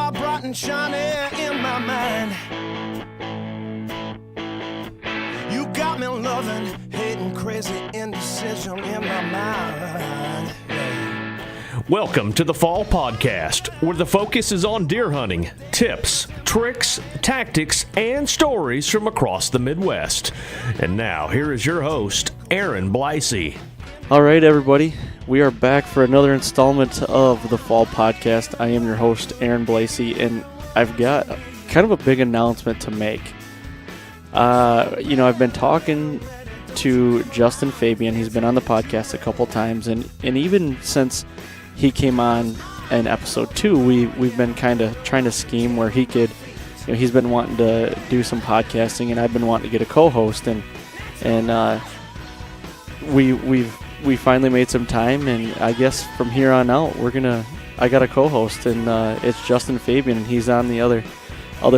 are bright and shiny in my mind. You got me loving, hating, crazy indecision in my mind. Welcome to the Fall Podcast, where the focus is on deer hunting, tips, tricks, tactics, and stories from across the Midwest. And now, here is your host, Aaron Blicey. All right, everybody. We are back for another installment of the Fall Podcast. I am your host, Aaron Blicey, and I've got kind of a big announcement to make. I've been talking to Justin Fabian. He's been on the podcast a couple times, and even since he came on in episode 2, we've been kind of trying to scheme where he could, he's been wanting to do some podcasting, and I've been wanting to get a co-host, and we finally made some time, and I guess from here on out I got a co-host, and it's Justin Fabian, and he's on the other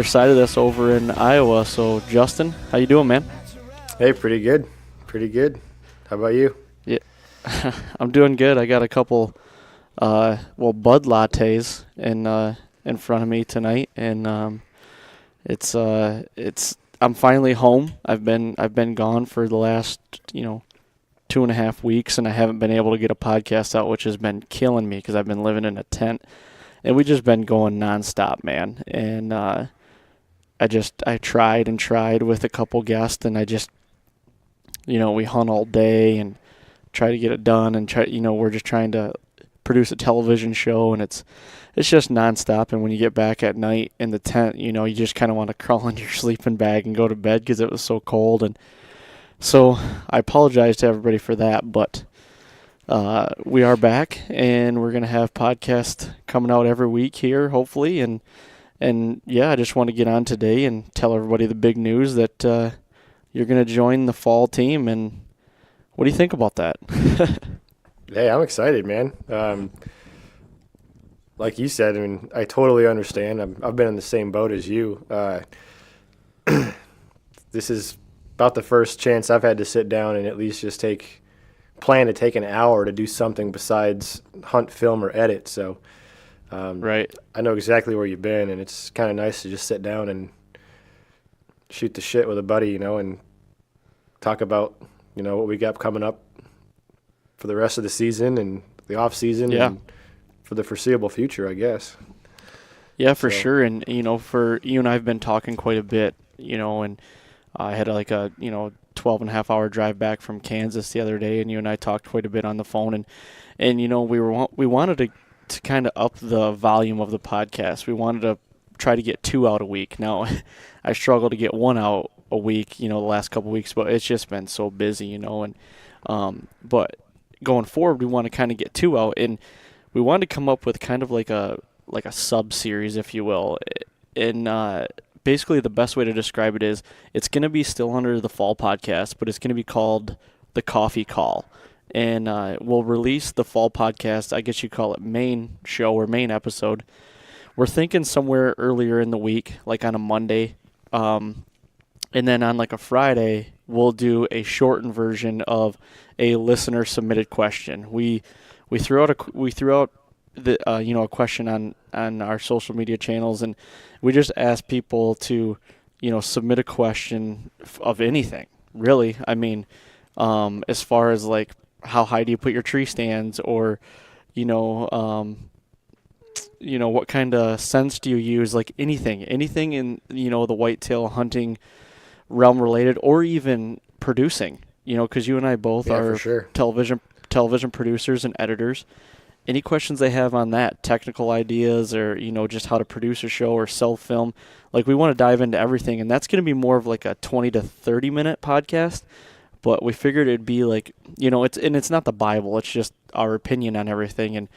side of this over in Iowa. So Justin, how you doing, man? Hey, pretty good. How about you? Yeah, I'm doing good. I got a couple Bud lattes in front of me tonight, and I'm finally home. I've been gone for the last 2.5 weeks, and I haven't been able to get a podcast out, which has been killing me because I've been living in a tent, and we just been going nonstop, man. And I tried with a couple guests, and I just we hunt all day and try to get it done, and we're just trying to produce a television show, and it's just nonstop. And when you get back at night in the tent, you just kind of want to crawl into your sleeping bag and go to bed because it was so cold. And so I apologize to everybody for that, but we are back, and we're gonna have podcasts coming out every week here, hopefully. And yeah, I just want to get on today and tell everybody the big news that you're gonna join the fall team. And what do you think about that? Hey, I'm excited, man. Like you said, I mean, I totally understand. I've been in the same boat as you. This is about the first chance I've had to sit down and at least just plan to take an hour to do something besides hunt, film, or edit. So, Right. I know exactly where you've been, and it's kind of nice to just sit down and shoot the shit with a buddy, and talk about, what we got coming up for the rest of the season and the off season, and for the foreseeable future, I guess. Yeah, for sure. And for you and I've been talking quite a bit, and I had like a 12.5-hour drive back from Kansas the other day, and you and I talked quite a bit on the phone, and we wanted to kind of up the volume of the podcast. We wanted to try to get 2 out a week. Now, I struggle to get 1 out a week, the last couple of weeks, but it's just been so busy, but going forward, we want to kind of get 2 out, and we wanted to come up with kind of like a sub-series, if you will. And basically the best way to describe it is it's going to be still under the Fall Podcast, but it's going to be called The Coffee Call. And we'll release the Fall Podcast, I guess you call it main show or main episode. We're thinking somewhere earlier in the week, like on a Monday. And then on like a Friday, we'll do a shortened version of a listener submitted question. We threw out a question on our social media channels, and we just asked people to submit a question of anything, really. I mean, as far as like how high do you put your tree stands, or what kind of scents do you use, like anything in the whitetail hunting realm related, or even producing, because you and I both are television producers and editors. Any questions they have on that, technical ideas, or just how to produce a show or sell film, like we want to dive into everything. And that's going to be more of like a 20 to 30 minute podcast, but we figured it'd be like, it's not the Bible, it's just our opinion on everything. And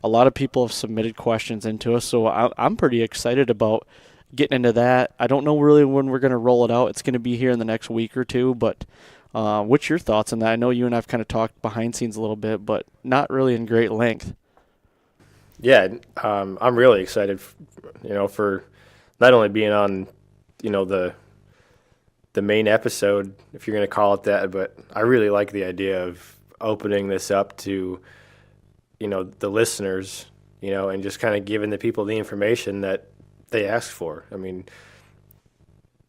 a lot of people have submitted questions into us, so I'm pretty excited about getting into that. I don't know really when we're going to roll it out. It's going to be here in the next week or two, but what's your thoughts on that? I know you and I have kind of talked behind scenes a little bit, but not really in great length. Yeah, I'm really excited, for not only being on, the main episode, if you're going to call it that, but I really like the idea of opening this up to, the listeners, and just kind of giving the people the information that they ask for. I mean,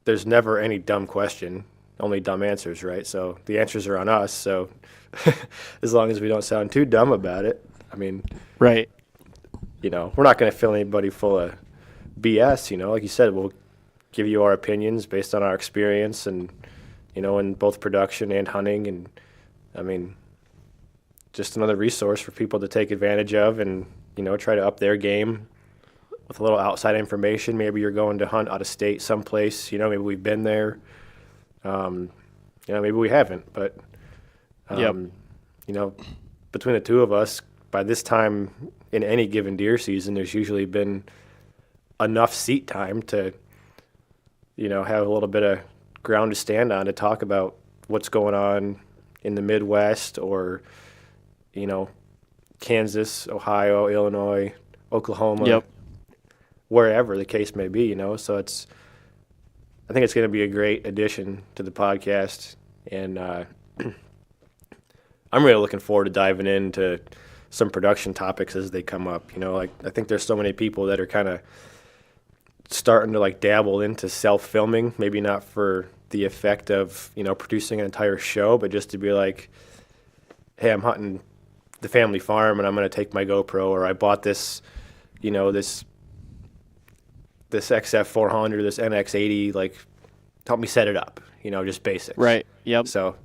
there's never any dumb question, only dumb answers, right? So the answers are on us. So as long as we don't sound too dumb about it, I mean, Right. you know, we're not going to fill anybody full of BS, you know. Like you said, we'll give you our opinions based on our experience and, you know, in both production and hunting. And, I mean, just another resource for people to take advantage of and, you know, try to up their game with a little outside information. Maybe you're going to hunt out of state someplace, you know, maybe we've been there. You know, maybe we haven't, but, you know, between the two of us, by this time in any given deer season, there's usually been enough seat time to, you know, have a little bit of ground to stand on to talk about what's going on in the Midwest or, you know, Kansas, Ohio, Illinois, Oklahoma, wherever the case may be, you know. So I think it's going to be a great addition to the podcast, and I'm really looking forward to diving into some production topics as they come up. You know, like I think there's so many people that are kind of starting to like dabble into self-filming, maybe not for the effect of, you know, producing an entire show, but just to be like, hey, I'm hunting the family farm and I'm going to take my GoPro, or I bought this, you know, this XF400, this NX80, like, help me set it up, you know, just basics. Right. Yep. So,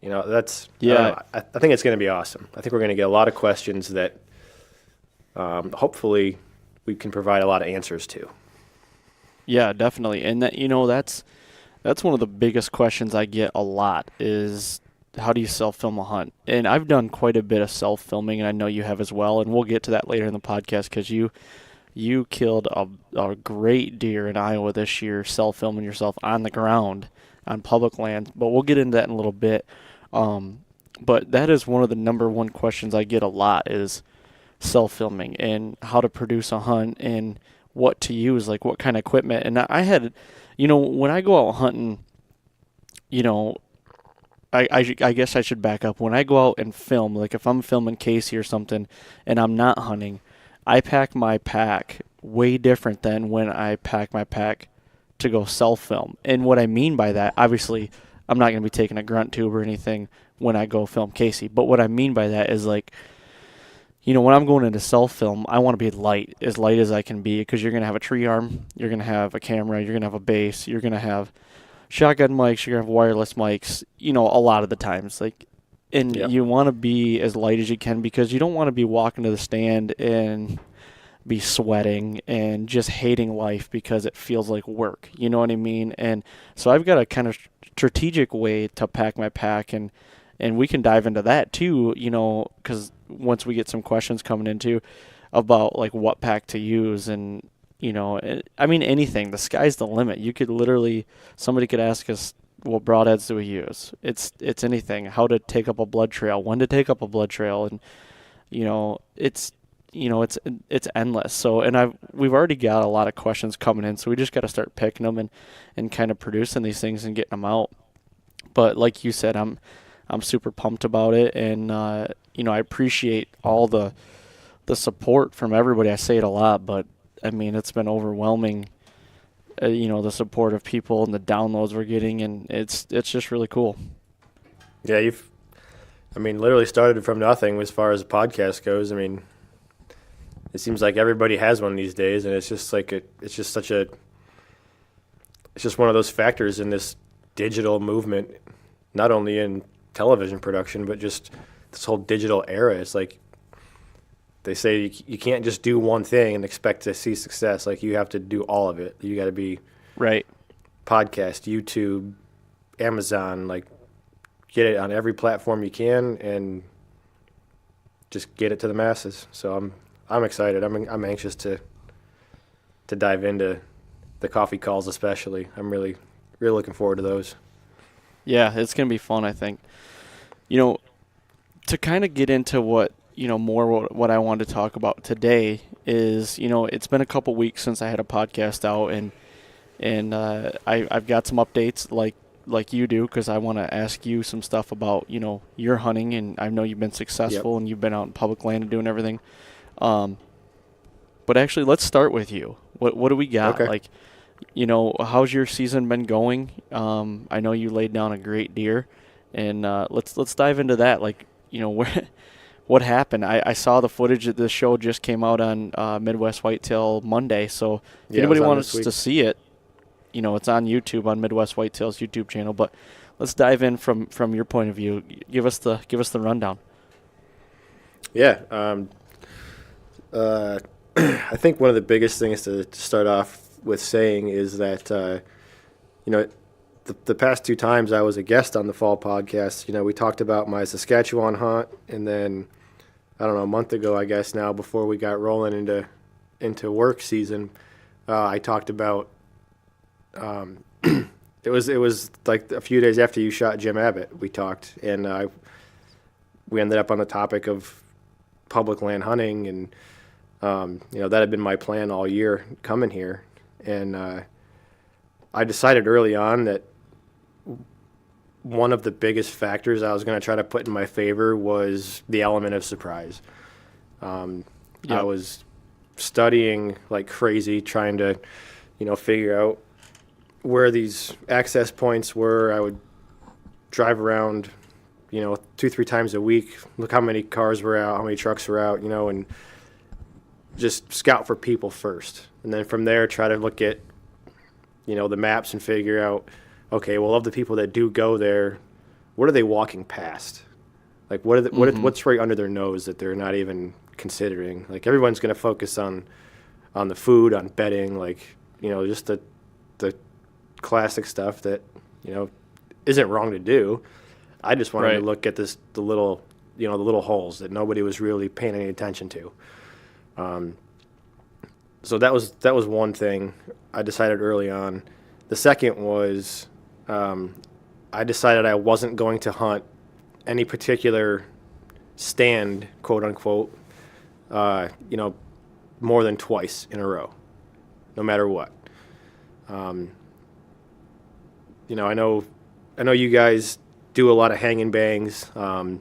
you know, that's, I think it's going to be awesome. I think we're going to get a lot of questions that hopefully we can provide a lot of answers to. Yeah, definitely. And that, you know, that's one of the biggest questions I get a lot is how do you self-film a hunt? And I've done quite a bit of self-filming, and I know you have as well, and we'll get to that later in the podcast because you killed a great deer in Iowa this year, self-filming yourself on the ground on public land. But we'll get into that in a little bit. But that is one of the number one questions I get a lot is self-filming and how to produce a hunt and what to use, like what kind of equipment. And I had, you know, when I go out hunting, you know, I guess I should back up. When I go out and film, like if I'm filming Casey or something and I'm not hunting, I pack my pack way different than when I pack my pack to go self-film. And what I mean by that, obviously, I'm not going to be taking a grunt tube or anything when I go film Casey. But what I mean by that is like, you know, when I'm going into self-film, I want to be light as I can be, because you're going to have a tree arm, you're going to have a camera, you're going to have a base, you're going to have shotgun mics, you're going to have wireless mics, you know, a lot of the times. Like, and you want to be as light as you can because you don't want to be walking to the stand and be sweating and just hating life because it feels like work. You know what I mean? And so I've got a kind of strategic way to pack my pack, and we can dive into that too, you know, because once we get some questions coming into about like what pack to use and, you know, I mean, anything, the sky's the limit. You could literally, somebody could ask us, what broadheads do we use? It's anything, how to take up a blood trail, when to take up a blood trail. And, you know, it's endless. So, and we've already got a lot of questions coming in, so we just got to start picking them and kind of producing these things and getting them out. But like you said, I'm super pumped about it, and you know, I appreciate all the support from everybody. I say it a lot, but I mean, it's been overwhelming. You know, the support of people and the downloads we're getting, and it's just really cool. Yeah, literally started from nothing as far as the podcast goes. I mean, it seems like everybody has one these days, and it's just like it's just one of those factors in this digital movement, not only in television production, but just this whole digital era. It's like they say you can't just do one thing and expect to see success. Like, you have to do all of it. You got to be right. Podcast, YouTube, Amazon, like get it on every platform you can and just get it to the masses. So I'm excited. I'm anxious to dive into the coffee calls, especially. I'm really looking forward to those. Yeah, it's going to be fun, I think. You know, to kind of get into what I wanted to talk about today is, you know, it's been a couple weeks since I had a podcast out, and I've got some updates like you do, because I want to ask you some stuff about, you know, your hunting, and I know you've been successful and you've been out in public land and doing everything. But actually, let's start with you. What do we got? Okay. Like, how's your season been going? I know you laid down a great deer, and let's dive into that. Like, what happened? I saw the footage that this show just came out on Midwest Whitetail Monday. So if Yeah, it anybody was on wants this week. to see it, it's on YouTube on Midwest Whitetail's YouTube channel. But let's dive in from your point of view. Give us the rundown. Yeah. I think one of the biggest things to start off with saying is that, the past 2 times I was a guest on the Fall podcast, we talked about my Saskatchewan hunt, and then, I don't know, a month ago, I guess now, before we got rolling into work season, I talked about, it was like a few days after you shot Jim Abbott, we talked, and we ended up on the topic of public land hunting, and that had been my plan all year coming here. And I decided early on that one of the biggest factors I was going to try to put in my favor was the element of surprise. I was studying like crazy, trying to, figure out where these access points were. I would drive around, 2-3 times a week, look how many cars were out, how many trucks were out, and just scout for people first. And then from there, try to look at, the maps and figure out, okay, well, of the people that do go there, what are they walking past? Like, what's right under their nose that they're not even considering? Like, everyone's going to focus on the food, on bedding, like, just the classic stuff that, isn't wrong to do. I just wanted to look at the little holes that nobody was really paying any attention to. So that was one thing I decided early on. The second was I decided I wasn't going to hunt any particular stand, quote unquote, more than twice in a row, no matter what. I know you guys do a lot of hang and bangs. I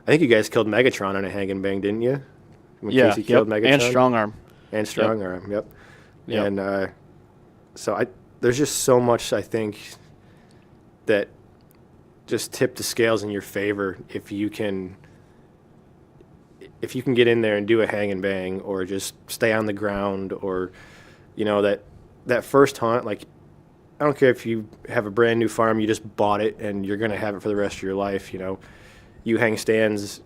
think you guys killed Megatron on a hang and bang, didn't you? When Casey killed Megatron? And strong arm. And strong arm, yep. And so there's just so much, I think, that just tip the scales in your favor if you can get in there and do a hang and bang, or just stay on the ground, or that first hunt. Like, I don't care if you have a brand new farm, you just bought it and you're gonna have it for the rest of your life. You hang stands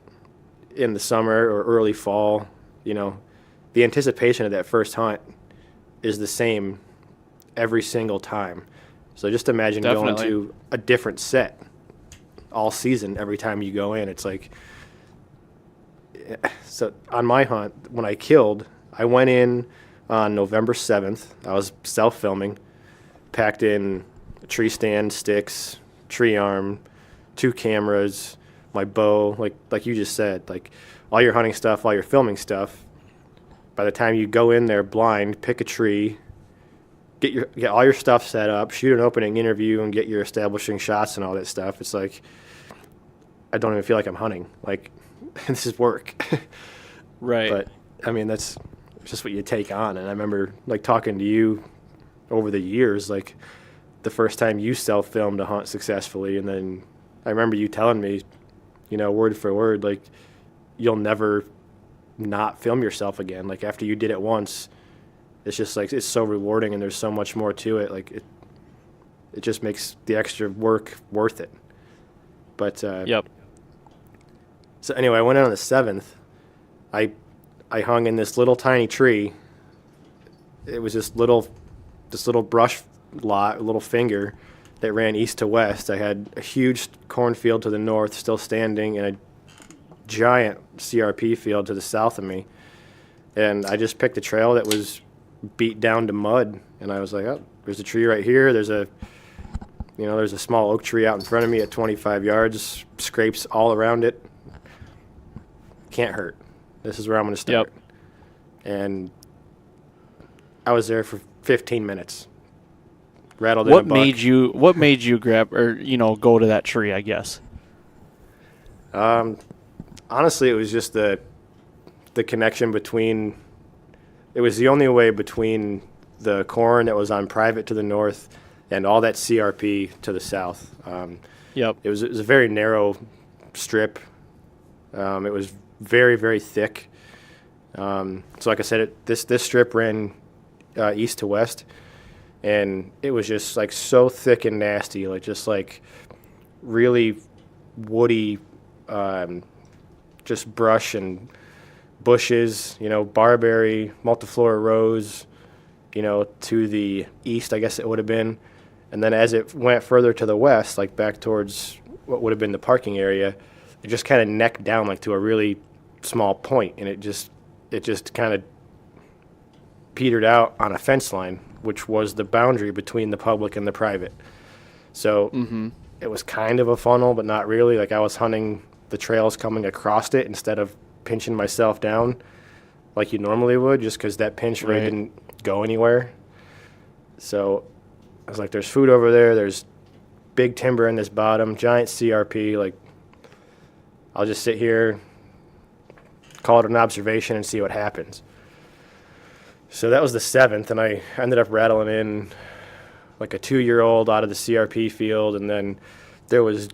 in the summer or early fall. The anticipation of that first hunt is the same every single time. So just imagine going to a different set all season every time you go in. It's like, so on my hunt, when I killed, I went in on November 7th. I was self-filming, packed in a tree stand, sticks, tree arm, 2 cameras, my bow, like you just said, like all your hunting stuff, all your filming stuff. By the time you go in there blind, pick a tree, get all your stuff set up, shoot an opening interview, and get your establishing shots and all that stuff. It's like, I don't even feel like I'm hunting. Like, this is work. Right. But, I mean, that's just what you take on. And I remember, like, talking to you over the years, like, the first time you self-filmed a hunt successfully, and then I remember you telling me, word for word, like, you'll never not film yourself again. Like, after you did it once, it's just like, it's so rewarding, and there's so much more to it. Like, it just makes the extra work worth it. But so anyway, I went in on the 7th. I hung in this little tiny tree. It was this little brush lot, a little finger that ran east to west. I had a huge cornfield to the north still standing, and a giant CRP field to the south of me. And I just picked a trail that was beat down to mud, and I was like, oh, there's a tree right here. There's a small oak tree out in front of me at 25 yards, scrapes all around it. Can't hurt. This is where I'm going to start. And I was there for 15 minutes. Rattled in a buck. What made you grab or go to that tree, I guess? Honestly, it was just the connection between. It was the only way between the corn that was on private to the north, and all that CRP to the south. Yep. It was a very narrow strip. It was very, very thick. So like I said, this strip ran east to west, and it was just like so thick and nasty, like just like really woody, just brush and bushes, barberry, multiflora rose, to the east, I guess it would have been. And then as it went further to the west, like back towards what would have been the parking area, it just kind of necked down like to a really small point, and it just kind of petered out on a fence line, which was the boundary between the public and the private. So it was kind of a funnel, but not really. Like I was hunting the trails coming across it instead of pinching myself down like you normally would, just because that pinch really didn't go anywhere. So I was like, there's food over there. There's big timber in this bottom, giant CRP. Like, I'll just sit here, call it an observation, and see what happens. So that was the 7th, and I ended up rattling in like a 2-year-old out of the CRP field, and then there was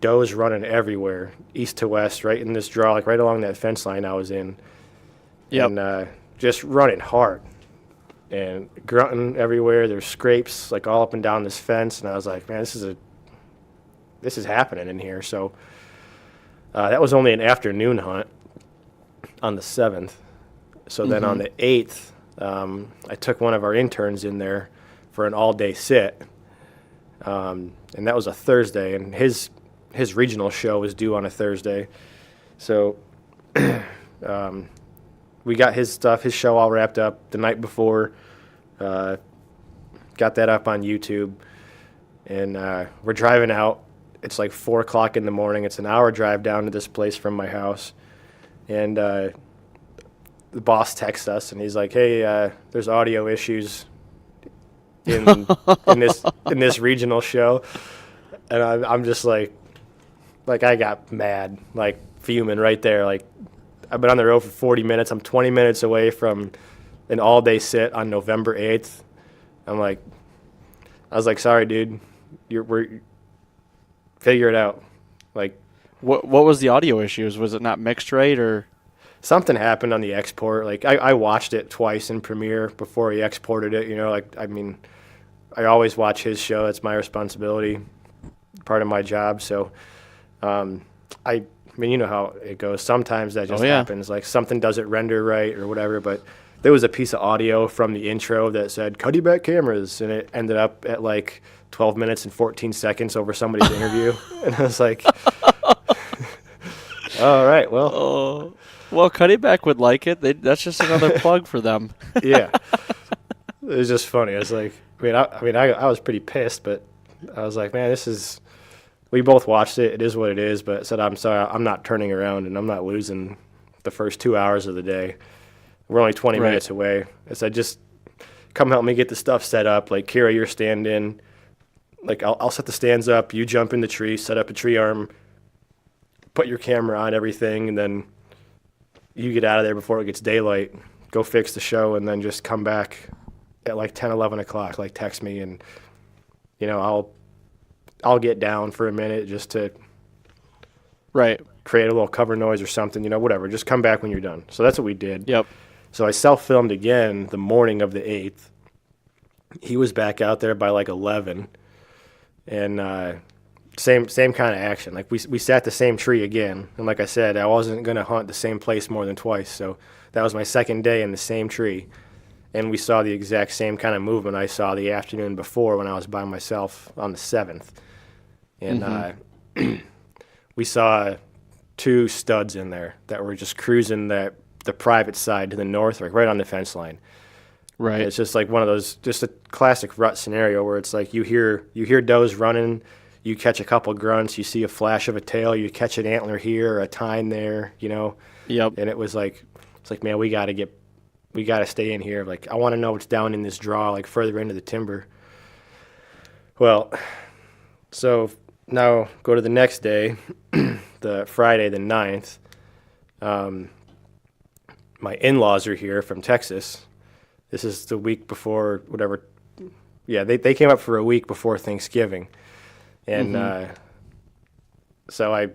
does running everywhere, east to west, right in this draw, like right along that fence line I was in. Yep. And just running hard and grunting everywhere. There's scrapes like all up and down this fence, and I was like, man, this is happening in here. So that was only an afternoon hunt on the 7th. So then on the 8th, I took one of our interns in there for an all-day sit, and that was a Thursday, and his regional show was due on a Thursday. So we got his stuff, his show all wrapped up the night before, got that up on YouTube, and we're driving out. It's like 4 o'clock in the morning. It's an hour drive down to this place from my house, and the boss texts us, and he's like, hey, there's audio issues in this regional show. And I'm just like I got mad, like fuming right there. Like, I've been on the road for 40 minutes. I'm 20 minutes away from an all-day sit on November 8th. I was like, sorry, dude, we're figure it out. Like, What was the audio issues? Was it not mixed right, or? Something happened on the export. Like, I watched it twice in Premiere before he exported it. I always watch his show. It's my responsibility, part of my job. So, you know how it goes. Sometimes that just happens. Like, something doesn't render right or whatever. But there was a piece of audio from the intro that said "Cuddy back cameras," and it ended up at like 12 minutes and 14 seconds over somebody's interview. And I was like, all right, well. Well, Cuddyback would like it. That's just another plug for them. Yeah. It was just funny. I was like, I was pretty pissed, but I was like, man, we both watched it. It is what it is. But I said, I'm sorry, I'm not turning around, and I'm not losing the first 2 hours of the day. We're only 20 minutes away. I said, just come help me get the stuff set up. Like, Kira, you're stand-in. Like, I'll set the stands up. You jump in the tree, set up a tree arm, put your camera on everything, and then you get out of there before it gets daylight, go fix the show, and then just come back at like 10, 11 o'clock. Like, text me, and, I'll get down for a minute just to create a little cover noise or something, whatever. Just come back when you're done. So that's what we did. Yep. So I self-filmed again the morning of the 8th. He was back out there by like 11, and same kind of action. Like, we sat the same tree again, and like I said, I wasn't going to hunt the same place more than twice, so that was my second day in the same tree, and we saw the exact same kind of movement I saw the afternoon before when I was by myself on the 7th, and we saw 2 studs in there that were just cruising the private side to the north, like right on the fence line. Right. It's just like one of those, just a classic rut scenario where it's like you hear does running. You catch a couple grunts, you see a flash of a tail, you catch an antler here or a tine there, Yep. And it's like, man, we got to stay in here. Like, I want to know what's down in this draw, like further into the timber. Well, so now go to the next day, the Friday the 9th. My in-laws are here from Texas, This is the week before whatever. Yeah, they came up for a week before Thanksgiving, and so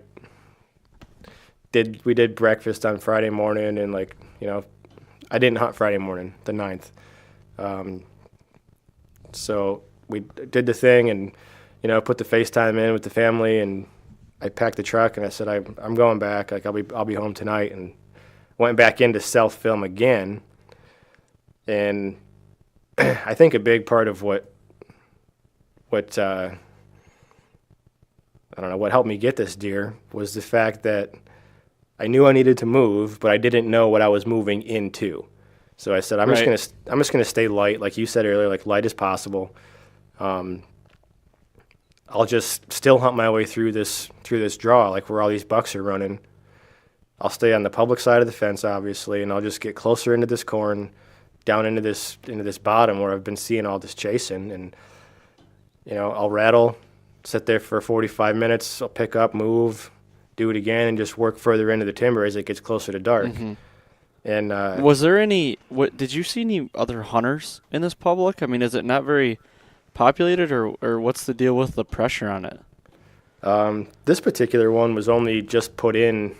we did breakfast on Friday morning, and like, you know, I didn't hunt Friday morning, the 9th. So we did the thing, and, you know, put the FaceTime in with the family, and I packed the truck, and I said, I'm going back. Like, I'll be home tonight, and went back in to self-film again. And I think a big part of what I don't know, what helped me get this deer was the fact that I knew I needed to move, but I didn't know what I was moving into. So I said, I'm just gonna stay light, like you said earlier, like light as possible. I'll just still hunt my way through this draw, like where all these bucks are running. I'll stay on the public side of the fence, obviously, and I'll just get closer into this corn, down into this bottom where I've been seeing all this chasing, and, you know, I'll rattle, sit there for 45 minutes, I'll pick up, move, do it again, and just work further into the timber as it gets closer to dark. And was there did you see any other hunters in this public? I mean, is it not very populated, or what's the deal with the pressure on it? This particular one was only just put in,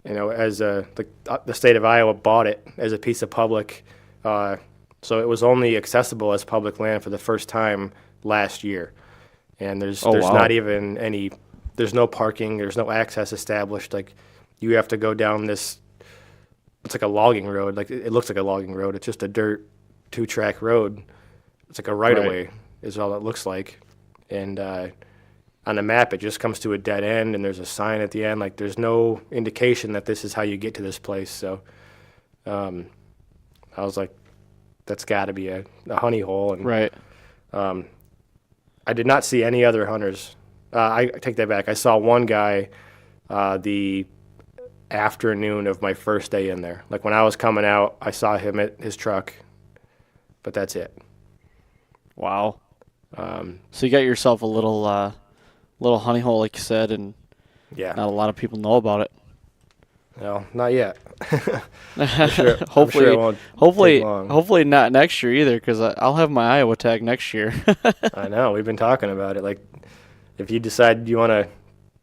you know, as the state of Iowa bought it as a piece of public, so it was only accessible as public land for the first time last year. And there's not even any, there's no parking, there's no access established. Like, you have to go down this, it's like a logging road. Like, it looks like a logging road. It's just a dirt 2-track road. It's like a right-of-way is all it looks like. And on the map, it just comes to a dead end, and there's a sign at the end. Like, there's no indication that this is how you get to this place. So I was like, that's got to be a honey hole. And, I did not see any other hunters. I take that back. I saw one guy the afternoon of my first day in there. Like, when I was coming out, I saw him at his truck, but that's it. Wow. So you got yourself a little honey hole, like you said, and not a lot of people know about it. No, not yet. Sure, hopefully not next year either, because I'll have my Iowa tag next year. I know, we've been talking about it. Like, if you decide you want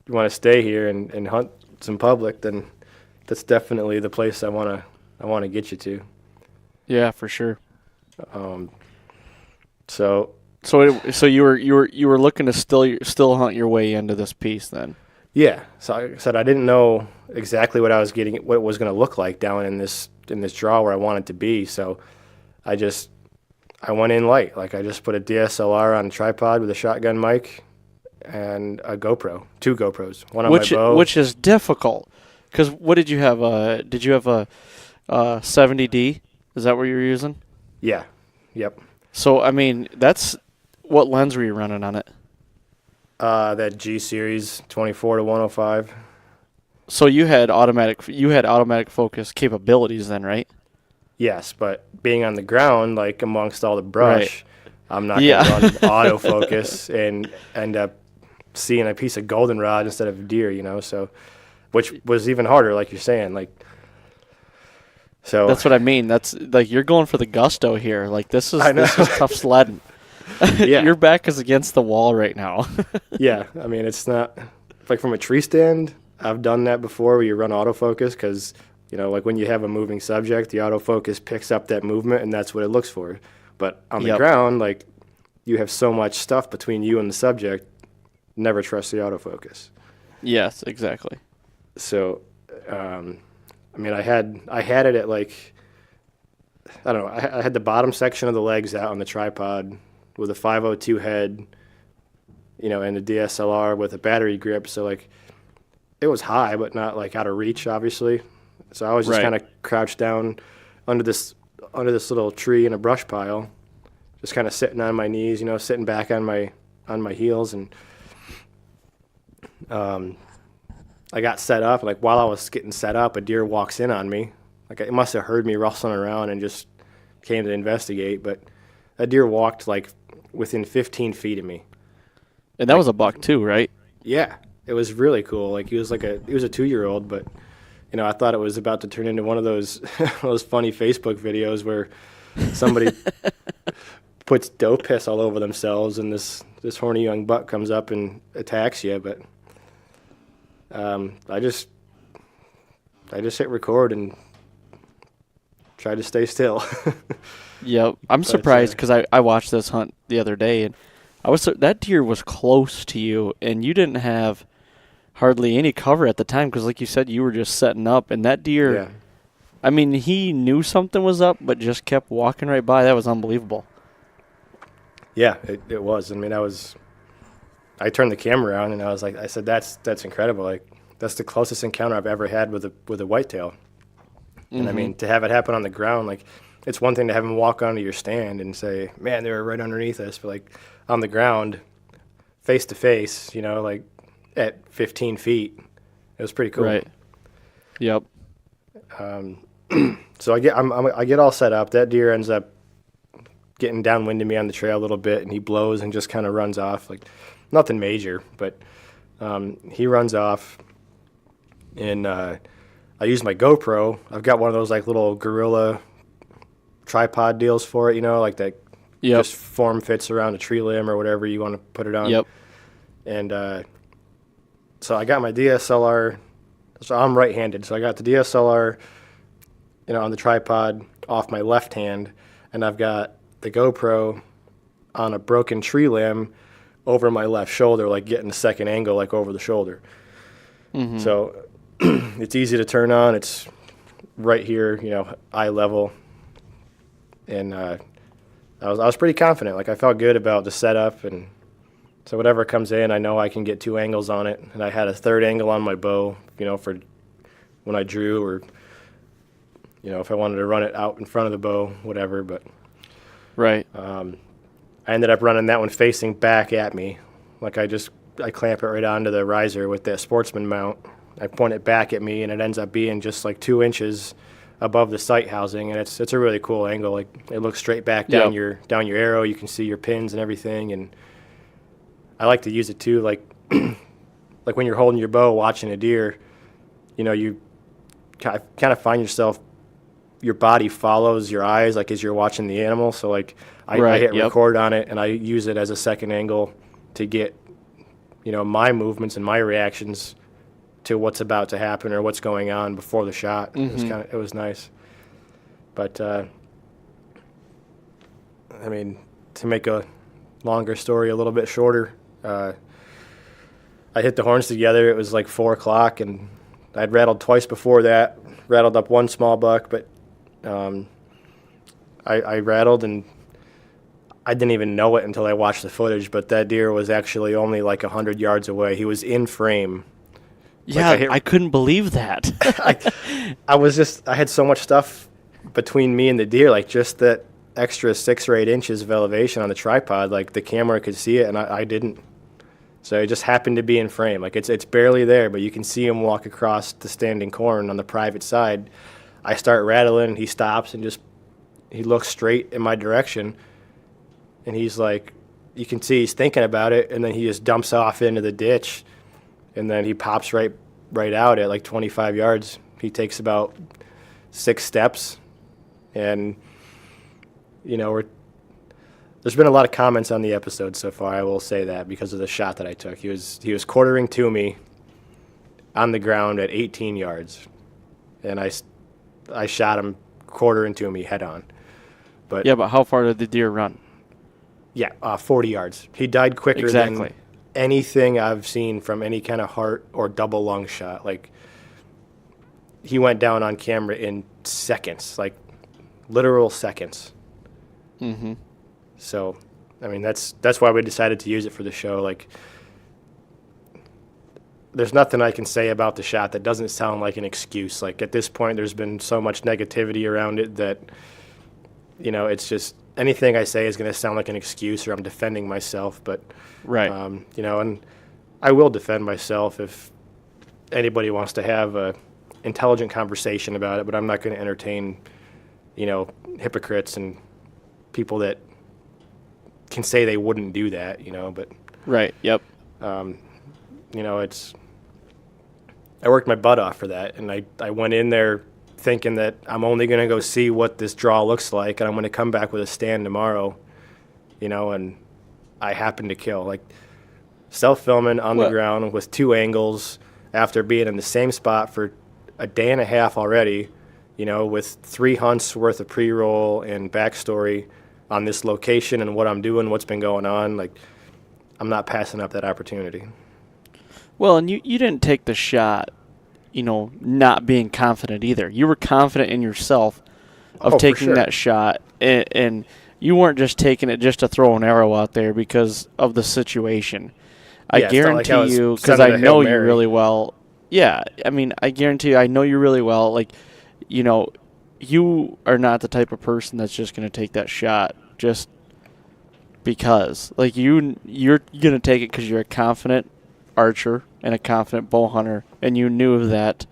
to stay here and hunt some public, then that's definitely the place I want to get you to. Yeah, for sure. So you were looking to still hunt your way into this piece then. Yeah. So like I said, I didn't know exactly what it was going to look like down in this draw where I wanted to be. So I went in light. Like, I just put a DSLR on a tripod with a shotgun mic and a GoPro, 2 GoPros, one on my bow. Which is difficult, because what did you have? Did you have a 70D? Is that what you were using? Yeah. Yep. So, I mean, what lens were you running on it? That G Series 24-105. So you had automatic focus capabilities then, right? Yes, but being on the ground, like amongst all the brush, I'm not going to run autofocus and end up seeing a piece of goldenrod instead of a deer, you know. So, which was even harder, like you're saying, like. So that's what I mean. That's like, you're going for the gusto here. Like, this is tough sledding. Yeah. Your back is against the wall right now. Yeah, I mean, it's not like from a tree stand. I've done that before, where you run autofocus, because, you know, like when you have a moving subject, the autofocus picks up that movement, and that's what it looks for. But on the ground, like, you have so much stuff between you and the subject. Never trust the autofocus. Yes, exactly. So, I mean, I had it at, like, I don't know. I had the bottom section of the legs out on the tripod with a 502 head, you know, and a DSLR with a battery grip. So, like, it was high, but not, like, out of reach, obviously. So I was just kind of crouched down under this little tree in a brush pile, just kind of sitting on my knees, you know, sitting back on my heels, and I got set up. Like, while I was getting set up, a deer walks in on me. Like, it must have heard me rustling around and just came to investigate. But that deer walked, like, within 15 feet of me. And that was a buck too, right? Yeah, it was really cool. Like, he was a 2-year-old, but, you know, I thought it was about to turn into one of those those funny Facebook videos where somebody puts doe piss all over themselves, and this horny young buck comes up and attacks you. But I just hit record and try to stay still. Yep. I'm surprised because I watched this hunt the other day, and that deer was close to you, and you didn't have hardly any cover at the time because, like you said, you were just setting up, and that deer, Yeah. I mean, he knew something was up, but just kept walking right by. That was unbelievable. Yeah, it was. I mean, I turned the camera on and I said, that's incredible. Like, that's the closest encounter I've ever had with a whitetail. And I mean, to have it happen on the ground, like, it's one thing to have him walk onto your stand and say, man, they were right underneath us. But like on the ground, face to face, like at 15 feet, it was pretty cool. Right. Yep. So I get all set up. That deer ends up getting downwind of me on the trail a little bit, and he blows and just kind of runs off. Like, nothing major, but he runs off. And I use my GoPro. I've got one of those like little gorilla tripod deals for it, like that. Yep. Just form fits around a tree limb or whatever you want to put it on. Yep. And so I got my DSLR. So I'm right-handed, so I got the DSLR, on the tripod off my left hand, and I've got the GoPro on a broken tree limb over my left shoulder, like getting a second angle, like over the shoulder. Mm-hmm. So it's easy to turn on. It's right here, eye level. And I was pretty confident. Like, I felt good about the setup, and so whatever comes in, I know I can get two angles on it. And I had a third angle on my bow, for when I drew, or if I wanted to run it out in front of the bow, whatever. But right. I ended up running that one facing back at me. Like, I clamp it right onto the riser with that Sportsman mount. I point it back at me, and it ends up being just like 2 inches above the sight housing, and it's a really cool angle. Like, it looks straight back down your arrow. You can see your pins and everything, and I like to use it too. Like like when you're holding your bow watching a deer, you kind of find yourself, your body follows your eyes, like, as you're watching the animal. So like I hit record on it, and I use it as a second angle to get my movements and my reactions to what's about to happen or what's going on before the shot. Mm-hmm. It was nice. But I mean, to make a longer story a little bit shorter, I hit the horns together. It was like 4 o'clock, and I'd rattled twice before that. Rattled up one small buck, but I rattled, and I didn't even know it until I watched the footage, but that deer was actually only like 100 yards away. He was in frame. Yeah, like I couldn't believe that. I had so much stuff between me and the deer, like just that extra 6 or 8 inches of elevation on the tripod. Like, the camera could see it, and I didn't. So it just happened to be in frame. Like, it's barely there, but you can see him walk across the standing corn on the private side. I start rattling, he stops, and he looks straight in my direction, and he's like, you can see he's thinking about it, and then he just dumps off into the ditch. And then he pops right out at like 25 yards. He takes about 6 steps. And, there's been a lot of comments on the episode so far, I will say that, because of the shot that I took. He was quartering to me on the ground at 18 yards. And I shot him quartering to me head on. But how far did the deer run? Yeah, 40 yards. He died quicker than anything I've seen from any kind of heart or double lung shot. Like, he went down on camera in seconds, like literal seconds. Mm-hmm. So, I mean, that's why we decided to use it for the show. Like, there's nothing I can say about the shot that doesn't sound like an excuse. Like, at this point, there's been so much negativity around it that, it's just anything I say is going to sound like an excuse, or I'm defending myself. But right. And I will defend myself if anybody wants to have a intelligent conversation about it, but I'm not going to entertain, hypocrites and people that can say they wouldn't do that, but right. Yep. I worked my butt off for that, and I went in there thinking that I'm only going to go see what this draw looks like, and I'm going to come back with a stand tomorrow, and I happen to kill. Like, self-filming on the ground with 2 angles after being in the same spot for a day and a half already, with 3 hunts worth of pre-roll and backstory on this location and what I'm doing, what's been going on. Like, I'm not passing up that opportunity. Well, and you didn't take the shot, not being confident either. You were confident in yourself of taking that shot, and you weren't just taking it just to throw an arrow out there because of the situation. I guarantee you, because I know you really well. Yeah, I mean, I guarantee you, I know you really well. Like, you are not the type of person that's just going to take that shot just because. Like, you're going to take it because you're a confident archer and a confident bow hunter, and you knew that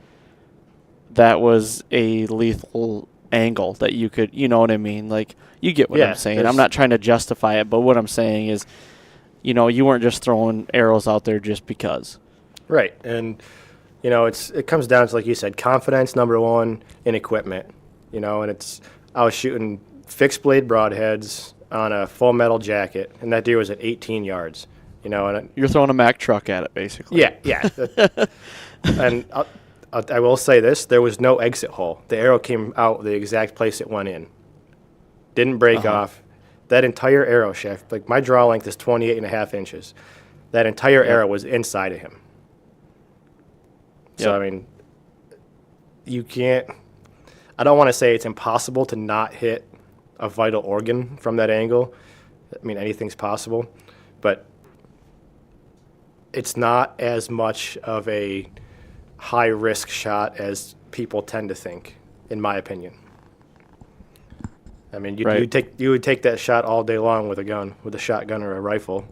was a lethal angle that you could, you know what I mean? Like, you get what I'm saying. I'm not trying to justify it, but what I'm saying is, you weren't just throwing arrows out there just because. Right, and it comes down to, like you said, confidence, number one, in equipment. And I was shooting fixed blade broadheads on a full metal jacket, and that deer was at 18 yards. And you're throwing a Mack truck at it, basically. Yeah. And I will say this: there was no exit hole. The arrow came out the exact place it went in. Didn't break off. That entire arrow shaft, like my draw length is 28.5 inches. That entire arrow was inside of him. So, I mean, you can't – I don't want to say it's impossible to not hit a vital organ from that angle. I mean, anything's possible. But it's not as much of a high-risk shot as people tend to think, in my opinion. I mean, you would take that shot all day long with a gun, with a shotgun or a rifle,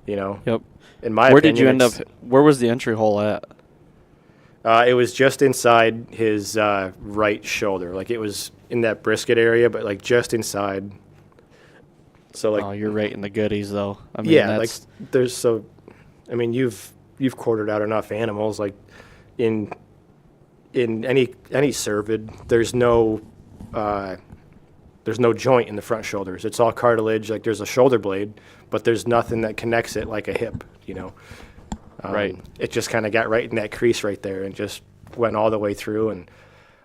Yep. In my opinion. Where did you end up – where was the entry hole at? It was just inside his right shoulder. Like, it was in that brisket area, but, like, just inside. So, like, oh, you're right in the goodies, though. I mean, that's... like, there's you've quartered out enough animals. Like, in any cervid, there's no joint in the front shoulders. It's all cartilage. Like, there's a shoulder blade, but there's nothing that connects it like a hip, Right. It just kind of got right in that crease right there and just went all the way through. And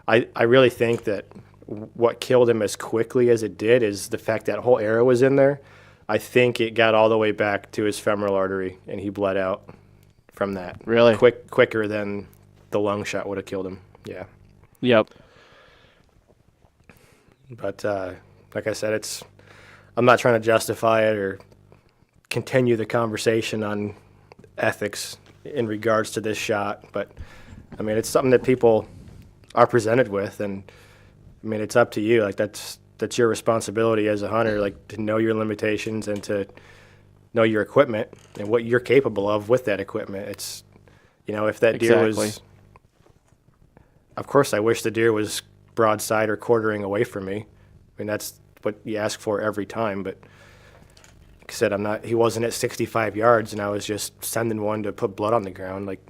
I really think that what killed him as quickly as it did is the fact that whole arrow was in there. I think it got all the way back to his femoral artery, and he bled out from that. Really? Quicker than the lung shot would have killed him. Yeah. Yep. But like I said, I'm not trying to justify it or continue the conversation on ethics in regards to this shot, but I mean, it's something that people are presented with, and I mean, it's up to you. Like, that's your responsibility as a hunter, like, to know your limitations and to know your equipment and what you're capable of with that equipment. It's, if that deer was, of course I wish the deer was broadside or quartering away from me. I mean, that's what you ask for every time, but like I said, he wasn't at 65 yards, and I was just sending one to put blood on the ground. Like,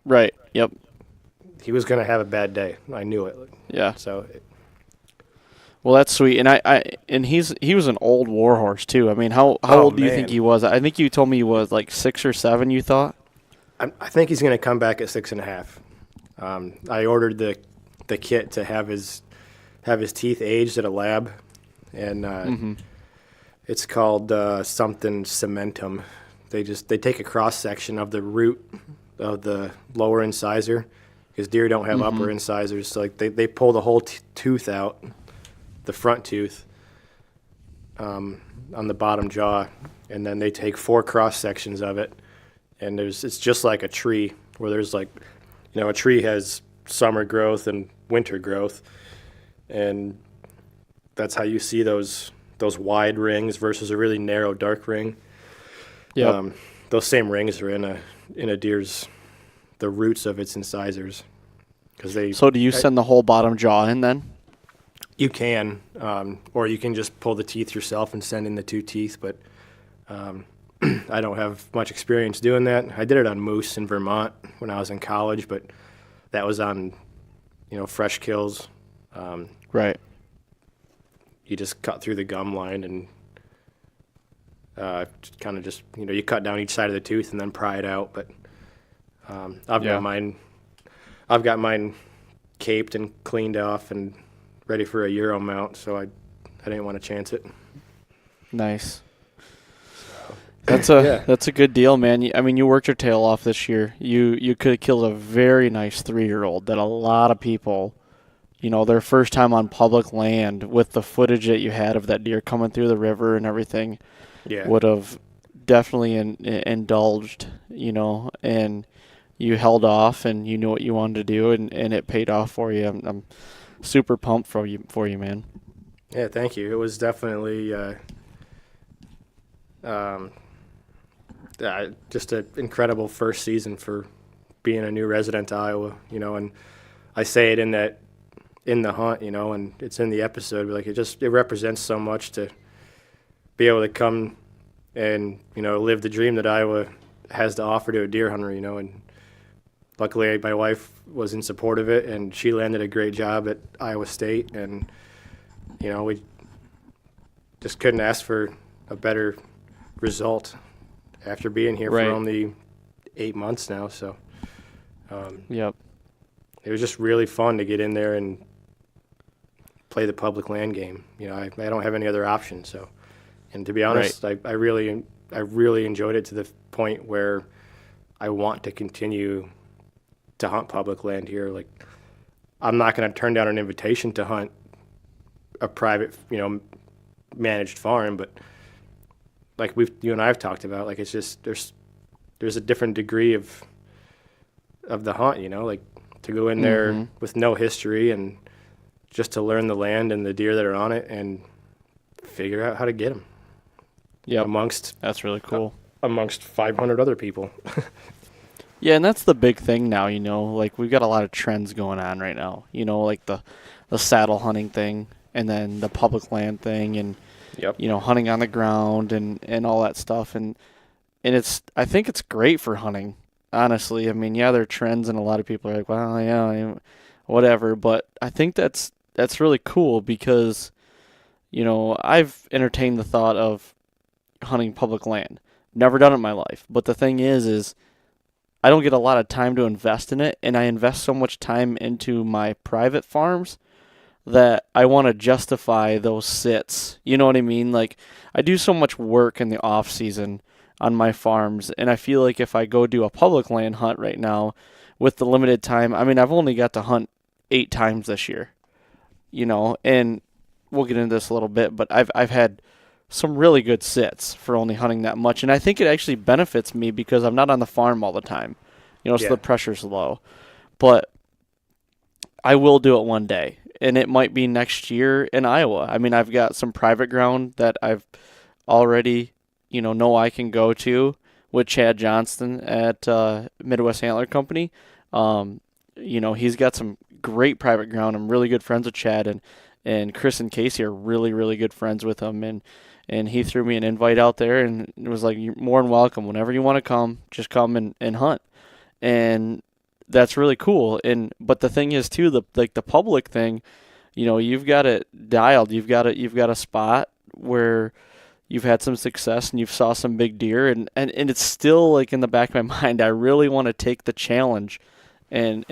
right. Yep. He was going to have a bad day. I knew it. Yeah. So. Well, that's sweet, and he was an old warhorse too. I mean, how old do you think he was? I think you told me he was like 6 or 7. You thought? I think he's going to come back at 6.5. I ordered the kit to have his teeth aged at a lab, and it's called something cementum. They take a cross section of the root of the lower incisor, because deer don't have upper incisors. So, like, they pull the whole tooth out, the front tooth, on the bottom jaw, and then they take 4 cross sections of it, and it's just like a tree, where there's, like, a tree has summer growth and winter growth, and that's how you see those wide rings versus a really narrow dark ring. Yeah. Those same rings are in a deer's, the roots of its incisors. So do you send the whole bottom jaw in then? You can, or you can just pull the teeth yourself and send in the 2 teeth, but I don't have much experience doing that. I did it on moose in Vermont when I was in college, but that was on fresh kills. Right. You just cut through the gum line and kind of just, you cut down each side of the tooth and then pry it out. But I've got mine caped and cleaned off and ready for a Euro mount, so I didn't want to chance it. Nice. That's a good deal, man. I mean, you worked your tail off this year. You could have killed a very nice 3-year-old that a lot of people, their first time on public land with the footage that you had of that deer coming through the river and everything, would have definitely indulged, and you held off and you knew what you wanted to do, and it paid off for you. I'm super pumped for you, man. Yeah, thank you. It was definitely just an incredible first season for being a new resident to Iowa, and I say it in the hunt, and it's in the episode, but like it represents so much to be able to come and, live the dream that Iowa has to offer to a deer hunter, and luckily my wife was in support of it, and she landed a great job at Iowa State, and, we just couldn't ask for a better result after being here for only 8 months now. So, yep, it was just really fun to get in there and play the public land game. I don't have any other option. So, and to be honest, I really enjoyed it to the point where I want to continue to hunt public land here. Like, I'm not going to turn down an invitation to hunt a private, managed farm, but like you and I have talked about, like, it's just there's a different degree of the hunt, like to go in there with no history and just to learn the land and the deer that are on it and figure out how to get them. Yeah, that's really cool. Amongst 500 other people. Yeah, and that's the big thing now, like we've got a lot of trends going on right now, like the saddle hunting thing and then the public land thing and hunting on the ground and all that stuff. And I think it's great for hunting, honestly. I mean, there are trends and a lot of people are like, well, yeah, whatever. But I think that's really cool because, I've entertained the thought of hunting public land. Never done it in my life. But the thing is I don't get a lot of time to invest in it, and I invest so much time into my private farms that I want to justify those sits. You know what I mean? Like, I do so much work in the off season on my farms, and I feel like if I go do a public land hunt right now with the limited time, I mean, I've only got to hunt 8 times this year, and we'll get into this a little bit, but I've had some really good sits for only hunting that much, and I think it actually benefits me because I'm not on the farm all the time, so the pressure's low. But I will do it one day, and it might be next year in Iowa. I mean, I've got some private ground that I've already, know I can go to with Chad Johnston at Midwest Antler Company. He's got some great private ground. I'm really good friends with Chad, and Chris and Casey are really, really good friends with him. And he threw me an invite out there and it was like, you're more than welcome. Whenever you want to come, just come and hunt. And that's really cool. But the thing is too, the public thing, you've got it dialed. You've got a spot where you've had some success and you've saw some big deer, and it's still like in the back of my mind, I really want to take the challenge and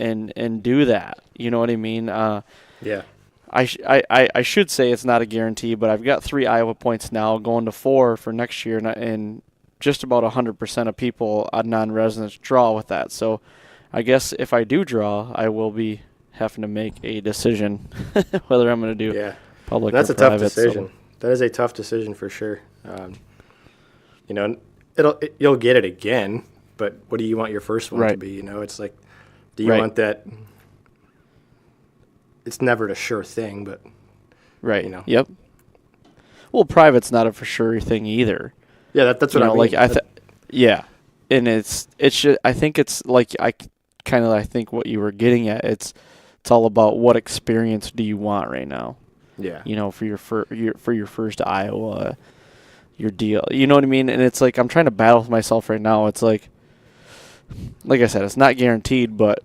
do that. You know what I mean? Yeah. I should say it's not a guarantee, but I've got 3 Iowa points now, going to 4 for next year, and just about 100% of people on non-residents draw with that. So I guess if I do draw, I will be having to make a decision whether I'm going to do public or private. That's a tough decision. So. That is a tough decision for sure. You'll get it again, but what do you want your first one to be? It's like, do you want that? It's never a sure thing, but Yep. Well, private's not a for sure thing either. Yeah, that's what I mean. Like and it's just, I think it's like I think what you were getting at. It's all about what experience do you want right now. Yeah. For your first Iowa, your deal. You know what I mean? And it's like I'm trying to battle with myself right now. It's like I said, it's not guaranteed, but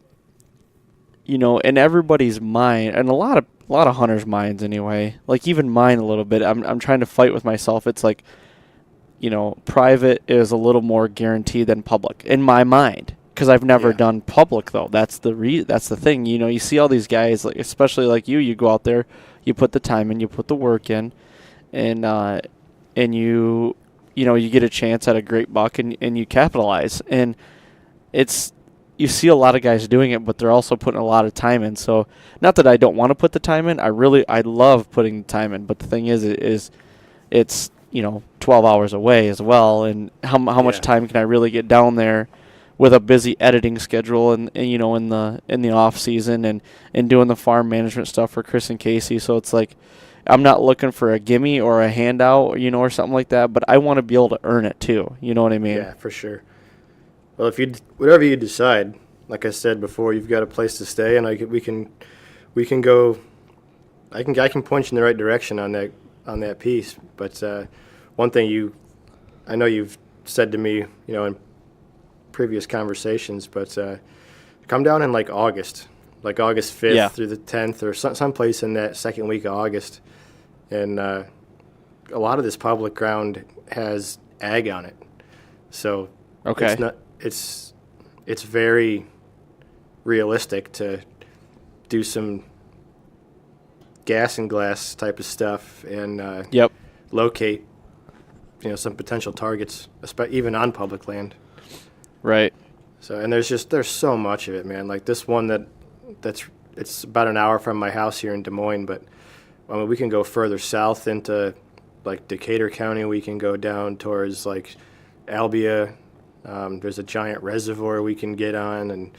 in everybody's mind, and a lot of hunters' minds anyway, like even mine a little bit, I'm trying to fight with myself. It's like, private is a little more guaranteed than public in my mind, because I've never done public though. That's the thing. You see all these guys, like especially like you go out there, you put the time in, you put the work in, and you get a chance at a great buck and you capitalize. And you see a lot of guys doing it, but they're also putting a lot of time in. So not that I don't want to put the time in. I love putting the time in, but the thing is it's 12 hours away as well. And how much time can I really get down there with a busy editing schedule and in the off season and doing the farm management stuff for Chris and Casey. So it's like, I'm not looking for a gimme or a handout, or something like that, but I want to be able to earn it too. You know what I mean? Yeah, for sure. Well, whatever you decide, like I said before, you've got a place to stay, and we can go. I can point you in the right direction on that piece. But one thing I know you've said to me, in previous conversations, but come down in like August 5th through the 10th, or someplace in that second week of August, and a lot of this public ground has ag on it, so it's very realistic to do some gas and glass type of stuff and locate some potential targets, even on public land. Right. So, and there's so much of it, man. Like this one it's about an hour from my house here in Des Moines, but we can go further south into like Decatur County. We can go down towards like Albia. There's a giant reservoir we can get on, and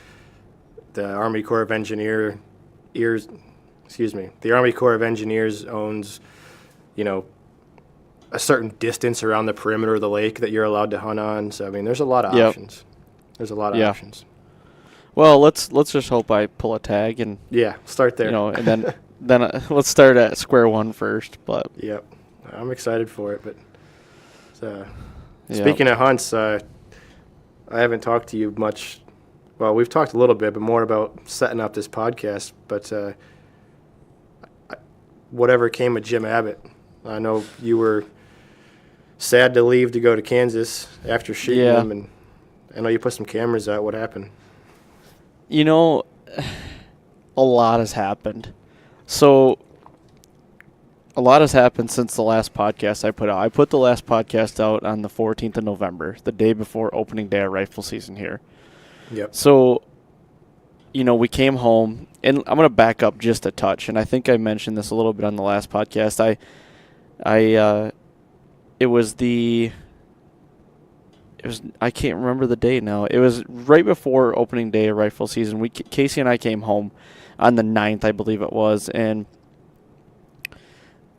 the Army Corps of Engineers owns, a certain distance around the perimeter of the lake that you're allowed to hunt on. So, I mean, there's a lot of options. There's a lot of options. Well, let's just hope I pull a tag and start there. And then let's start at square one first. But I'm excited for it. But speaking of hunts, I haven't talked to you much. Well, we've talked a little bit, but more about setting up this podcast. But whatever came of Jim Abbott, I know you were sad to leave to go to Kansas after shooting him, and I know you put some cameras out. What happened? A lot has happened. So, a lot has happened since the last podcast I put out. I put the last podcast out on the 14th of November, the day before opening day of rifle season here. Yep. So, we came home, and I'm going to back up just a touch, and I think I mentioned this a little bit on the last podcast. I can't remember the date now. It was right before opening day of rifle season. Casey and I came home on the 9th, I believe it was, and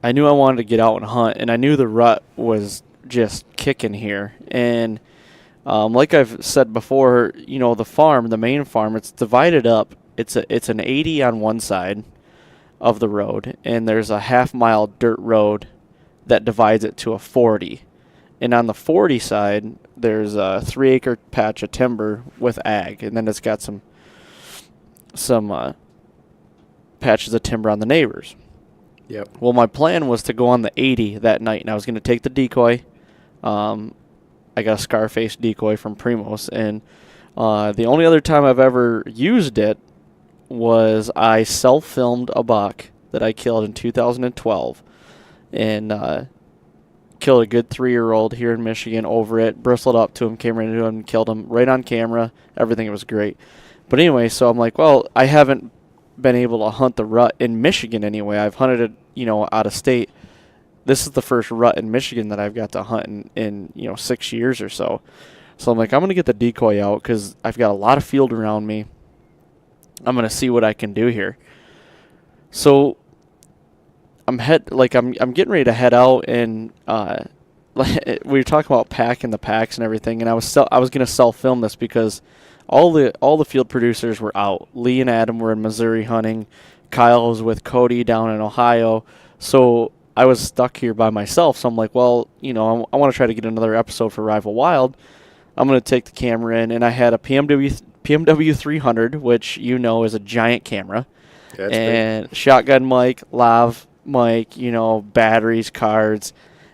I knew I wanted to get out and hunt, and I knew the rut was just kicking here. And like I've said before, the main farm, it's divided up. It's an 80 on one side of the road, and there's a half-mile dirt road that divides it to a 40. And on the 40 side, there's a 3-acre patch of timber with ag, and then it's got some patches of timber on the neighbors. Yep. Well, my plan was to go on the 80 that night, and I was going to take the decoy. I got a Scarface decoy from Primos, and the only other time I've ever used it was I self-filmed a buck that I killed in 2012, and killed a good 3-year-old here in Michigan over it, bristled up to him, came right into him, and killed him right on camera. Everything was great. But anyway, so I'm like, well, I haven't been able to hunt the rut in Michigan anyway. I've hunted it, out of state. This is the first rut in Michigan that I've got to hunt in 6 years or so. So I'm like, I'm going to get the decoy out because I've got a lot of field around me. I'm going to see what I can do here. So I'm getting ready to head out, and we were talking about packing the packs and everything, and I was going to self-film this because all the field producers were out. Lee and Adam were in Missouri hunting. Kyle was with Cody down in Ohio. So I was stuck here by myself. So I'm like, well, I want to try to get another episode for Rival Wild. I'm going to take the camera in, and I had a PMW 300, which is a giant camera, That's and shotgun mic, lav mic, batteries, cards,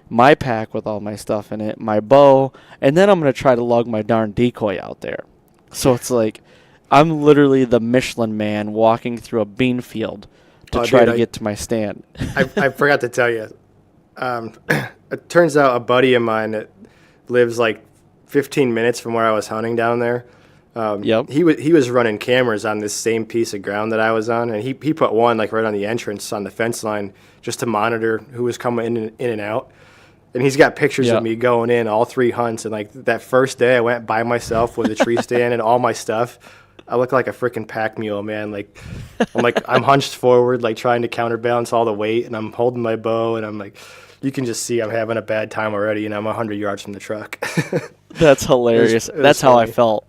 my pack with all my stuff in it, my bow, and then I'm going to try to lug my darn decoy out there. So it's like I'm literally the Michelin man walking through a bean field to try to get to my stand. I forgot to tell you. It turns out a buddy of mine that lives like 15 minutes from where I was hunting down there. Yep. He was running cameras on this same piece of ground that I was on, and he put one like right on the entrance on the fence line just to monitor who was coming in and out. And he's got pictures of me going in all 3 hunts, and like that first day I went by myself with a tree stand and all my stuff. I look like a freaking pack mule, man. I'm hunched forward, like trying to counterbalance all the weight, and I'm holding my bow, and I'm like, you can just see I'm having a bad time already, and I'm 100 yards from the truck. That's hilarious. That's how I felt.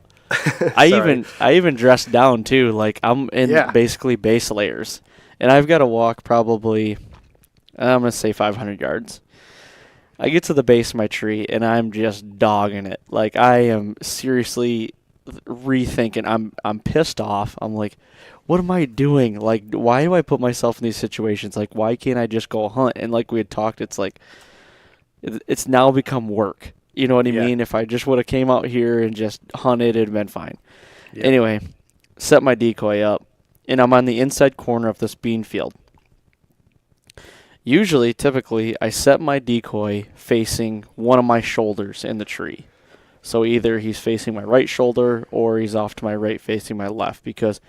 I even dressed down too. Like I'm in basically base layers, and I've got to walk probably, I'm gonna say 500 yards. I get to the base of my tree, and I'm just dogging it. Like I am seriously rethinking. I'm pissed off. I'm like, what am I doing? Like, why do I put myself in these situations? Like, why can't I just go hunt? And like we had talked, it's like it's now become work. You know what I mean? If I just would have came out here and just hunted, it'd been fine. Yeah. Anyway, set my decoy up, and I'm on the inside corner of this bean field. Typically, I set my decoy facing one of my shoulders in the tree. So either he's facing my right shoulder or he's off to my right facing my left, because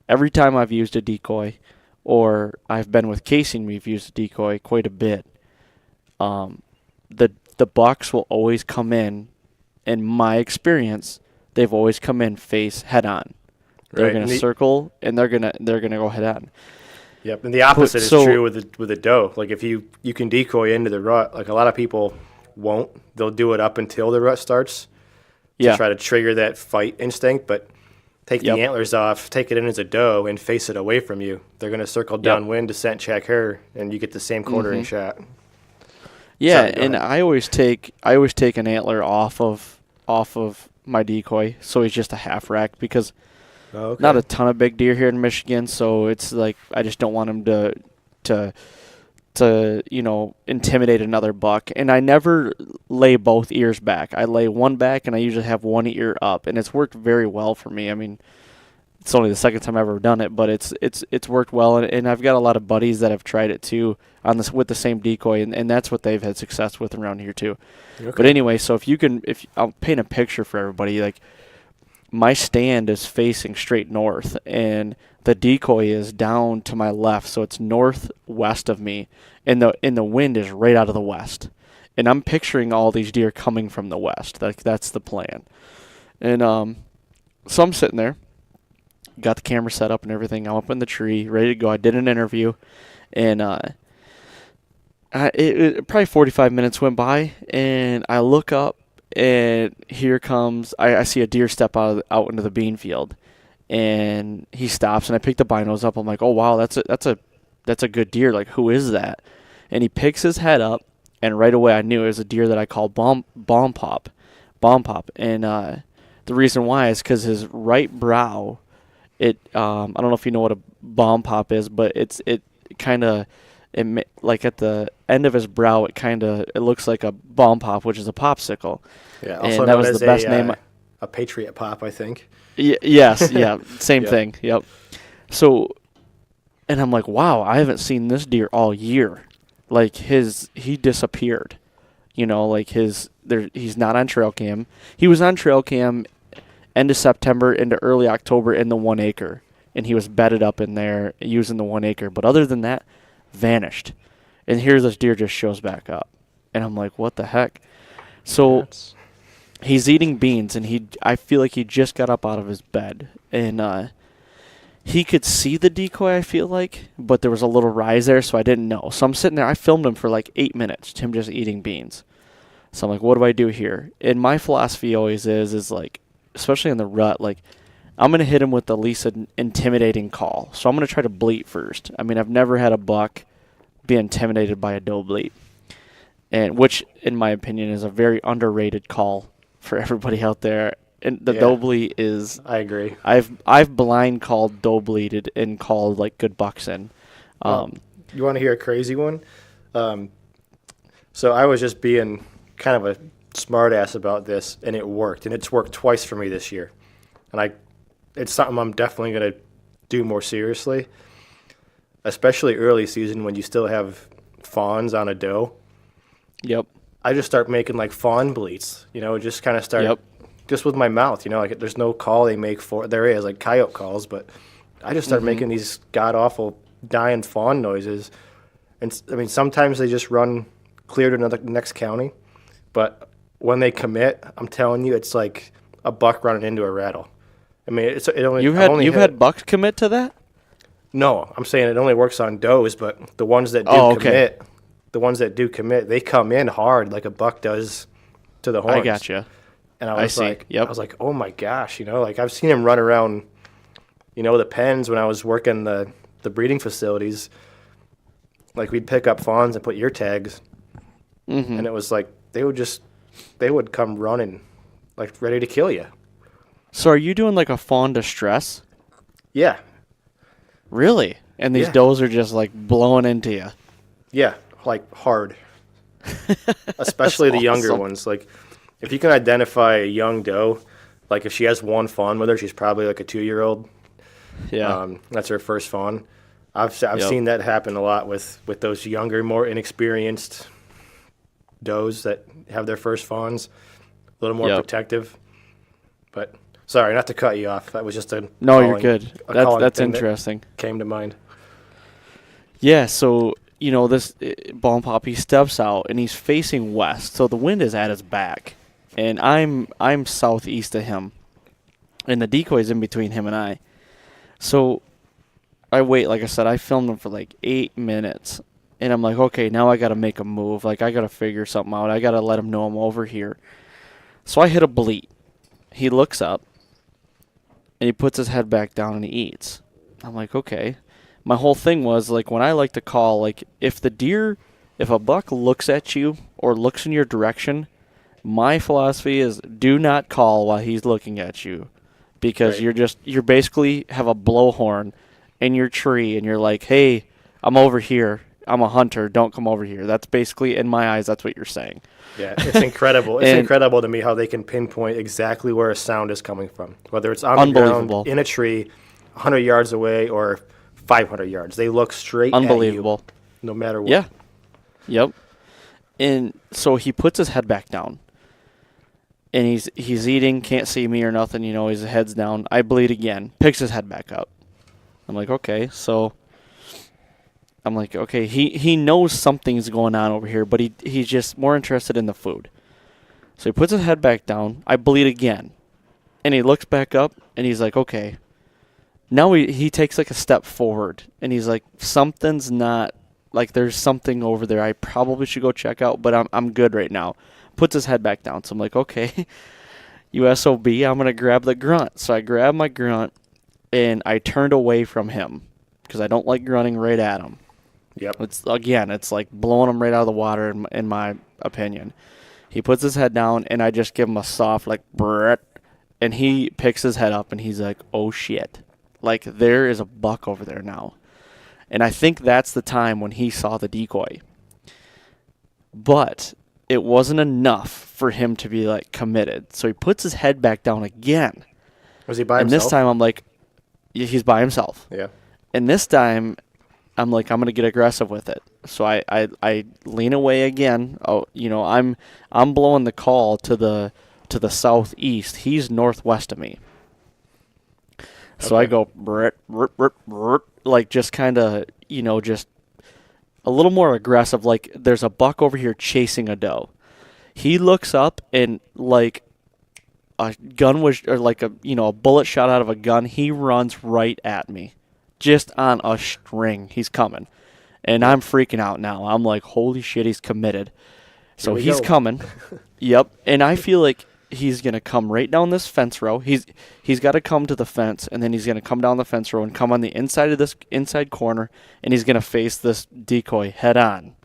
every time I've used a decoy, or I've been with casing, we've used a decoy quite a bit, the bucks will always come in my experience, they've always come in face head on. They're going to circle, and they're going to go head on. Yep, and the opposite is true with a doe. Like if you can decoy into the rut, like a lot of people won't. They'll do it up until the rut starts to try to trigger that fight instinct, but take the antlers off, take it in as a doe, and face it away from you. They're going to circle downwind to scent check her, and you get the same quartering shot. Yeah, and I always take an antler off of my decoy, so he's just a half rack, because not a ton of big deer here in Michigan, so it's like I just don't want him to intimidate another buck. And I never lay both ears back. I lay one back, and I usually have one ear up, and it's worked very well for me. I mean, it's only the second time I've ever done it, but it's worked well, and I've got a lot of buddies that have tried it too with the same decoy, and that's what they've had success with around here too. Okay. But anyway, so if I'll paint a picture for everybody, like my stand is facing straight north, and the decoy is down to my left, so it's northwest of me, and the wind is right out of the west, and I'm picturing all these deer coming from the west. That's the plan, and so I'm sitting there. Got the camera set up and everything. I'm up in the tree, ready to go. I did an interview, and probably 45 minutes went by, and I look up, and here comes I see a deer step out into the bean field, and he stops, and I pick the binos up. I'm like, oh wow, that's a good deer. Like, who is that? And he picks his head up, and right away I knew it was a deer that I call bomb pop, and the reason why is because his right brow. I don't know if you know what a bomb pop is, but it kind of like at the end of his brow, it looks like a bomb pop, which is a popsicle. Yeah, also known as the best name. A Patriot Pop, I think. Yes, yeah, same thing. Yep. So, and I'm like, wow, I haven't seen this deer all year. Like he disappeared. He's not on trail cam. He was on trail cam end of September into early October in the 1 acre, and he was bedded up in there using the 1 acre. But other than that, vanished. And here this deer just shows back up, and I'm like, what the heck? So he's eating beans, and I feel like he just got up out of his bed, and he could see the decoy, I feel like, but there was a little rise there, so I didn't know. So I'm sitting there. I filmed him for like 8 minutes, him just eating beans. So I'm like, what do I do here? And my philosophy always is like, especially in the rut, like I'm going to hit him with the least intimidating call. So I'm going to try to bleat first. I mean, I've never had a buck be intimidated by a doe bleat, and which, in my opinion, is a very underrated call for everybody out there. And the Yeah. doe bleat is I agree. I've blind called doe bleated and called like good bucks in. You want to hear a crazy one? So I was just being kind of a smart ass about this, and it worked. And it's worked twice for me this year. And it's something I'm definitely going to do more seriously, especially early season when you still have fawns on a doe. Yep. I just start making like fawn bleats, just kind of start just with my mouth, like there's no call they make for it. There is like coyote calls, but I just start making these god awful dying fawn noises. And I mean, sometimes they just run clear to the next county, but when they commit, I'm telling you, it's like a buck running into a rattle. I mean, it only You've had bucks commit to that? No, I'm saying it only works on does, but the ones that commit, the ones that do commit, they come in hard like a buck does to the horns. I gotcha. And I was like, oh my gosh, like I've seen him run around, the pens when I was working the breeding facilities. Like we'd pick up fawns and put ear tags, and it was like they would come running, like ready to kill you. So are you doing like a fawn distress? Yeah. Really? And these does are just like blowing into you? Yeah, like hard. Especially the younger ones. Like if you can identify a young doe, like if she has one fawn with her, she's probably like a 2-year-old. Yeah. That's her first fawn. I've seen that happen a lot with those younger, more inexperienced does that have their first fawns, a little more protective. But sorry, not to cut you off. That was just No, you're good. That's interesting. That came to mind. Yeah, so this ball pop, he steps out and he's facing west, so the wind is at his back, and I'm southeast of him, and the decoy's in between him and I. So I wait, like I said, I filmed him for like 8 minutes, and I'm like, okay, now I got to make a move. Like I got to figure something out. I got to let him know I'm over here. So I hit a bleat. He looks up, and he puts his head back down and he eats. I'm like, okay. My whole thing was, like, when I like to call, like, if a buck looks at you or looks in your direction, my philosophy is do not call while he's looking at you, because you're basically have a blowhorn in your tree, and you're like, hey, I'm over here. I'm a hunter. Don't come over here. That's basically, in my eyes, that's what you're saying. Yeah, it's incredible. It's incredible to me how they can pinpoint exactly where a sound is coming from, whether it's on the ground, in a tree, 100 yards away, or 500 yards. They look straight at you, no matter what. Yeah. Yep. And so he puts his head back down, and he's eating, can't see me or nothing, his head's down. I bleed again, picks his head back up. I'm like, okay, he knows something's going on over here, but he's just more interested in the food. So he puts his head back down. I bleed again. And he looks back up, and he's like, okay. Now he takes like a step forward, and he's like, something's not, like there's something over there I probably should go check out, but I'm good right now. Puts his head back down. So I'm like, okay, you SOB, I'm going to grab the grunt. So I grab my grunt, and I turned away from him because I don't like grunting right at him. Yep. It's like blowing him right out of the water, in my opinion. He puts his head down, and I just give him a soft, like, brrrt, and he picks his head up, and he's like, oh, shit. Like, there is a buck over there now. And I think that's the time when he saw the decoy. But it wasn't enough for him to be, like, committed. So he puts his head back down again. Was he by himself? And this time I'm like, he's by himself. Yeah. And this time I'm like, I'm going to get aggressive with it. So I lean away again. Oh, I'm blowing the call to the southeast. He's northwest of me. So I go, brrt, brrt, brrt, brrt, like just kind of, just a little more aggressive. Like there's a buck over here chasing a doe. He looks up, and like a gun was, or like a bullet shot out of a gun. He runs right at me, just on a string. He's coming, and I'm freaking out now. I'm like, holy shit, he's committed. So he's coming. Yep, and I feel like he's going to come right down this fence row. He's got to come to the fence, and then he's going to come down the fence row and come on the inside of this inside corner, and he's going to face this decoy head on.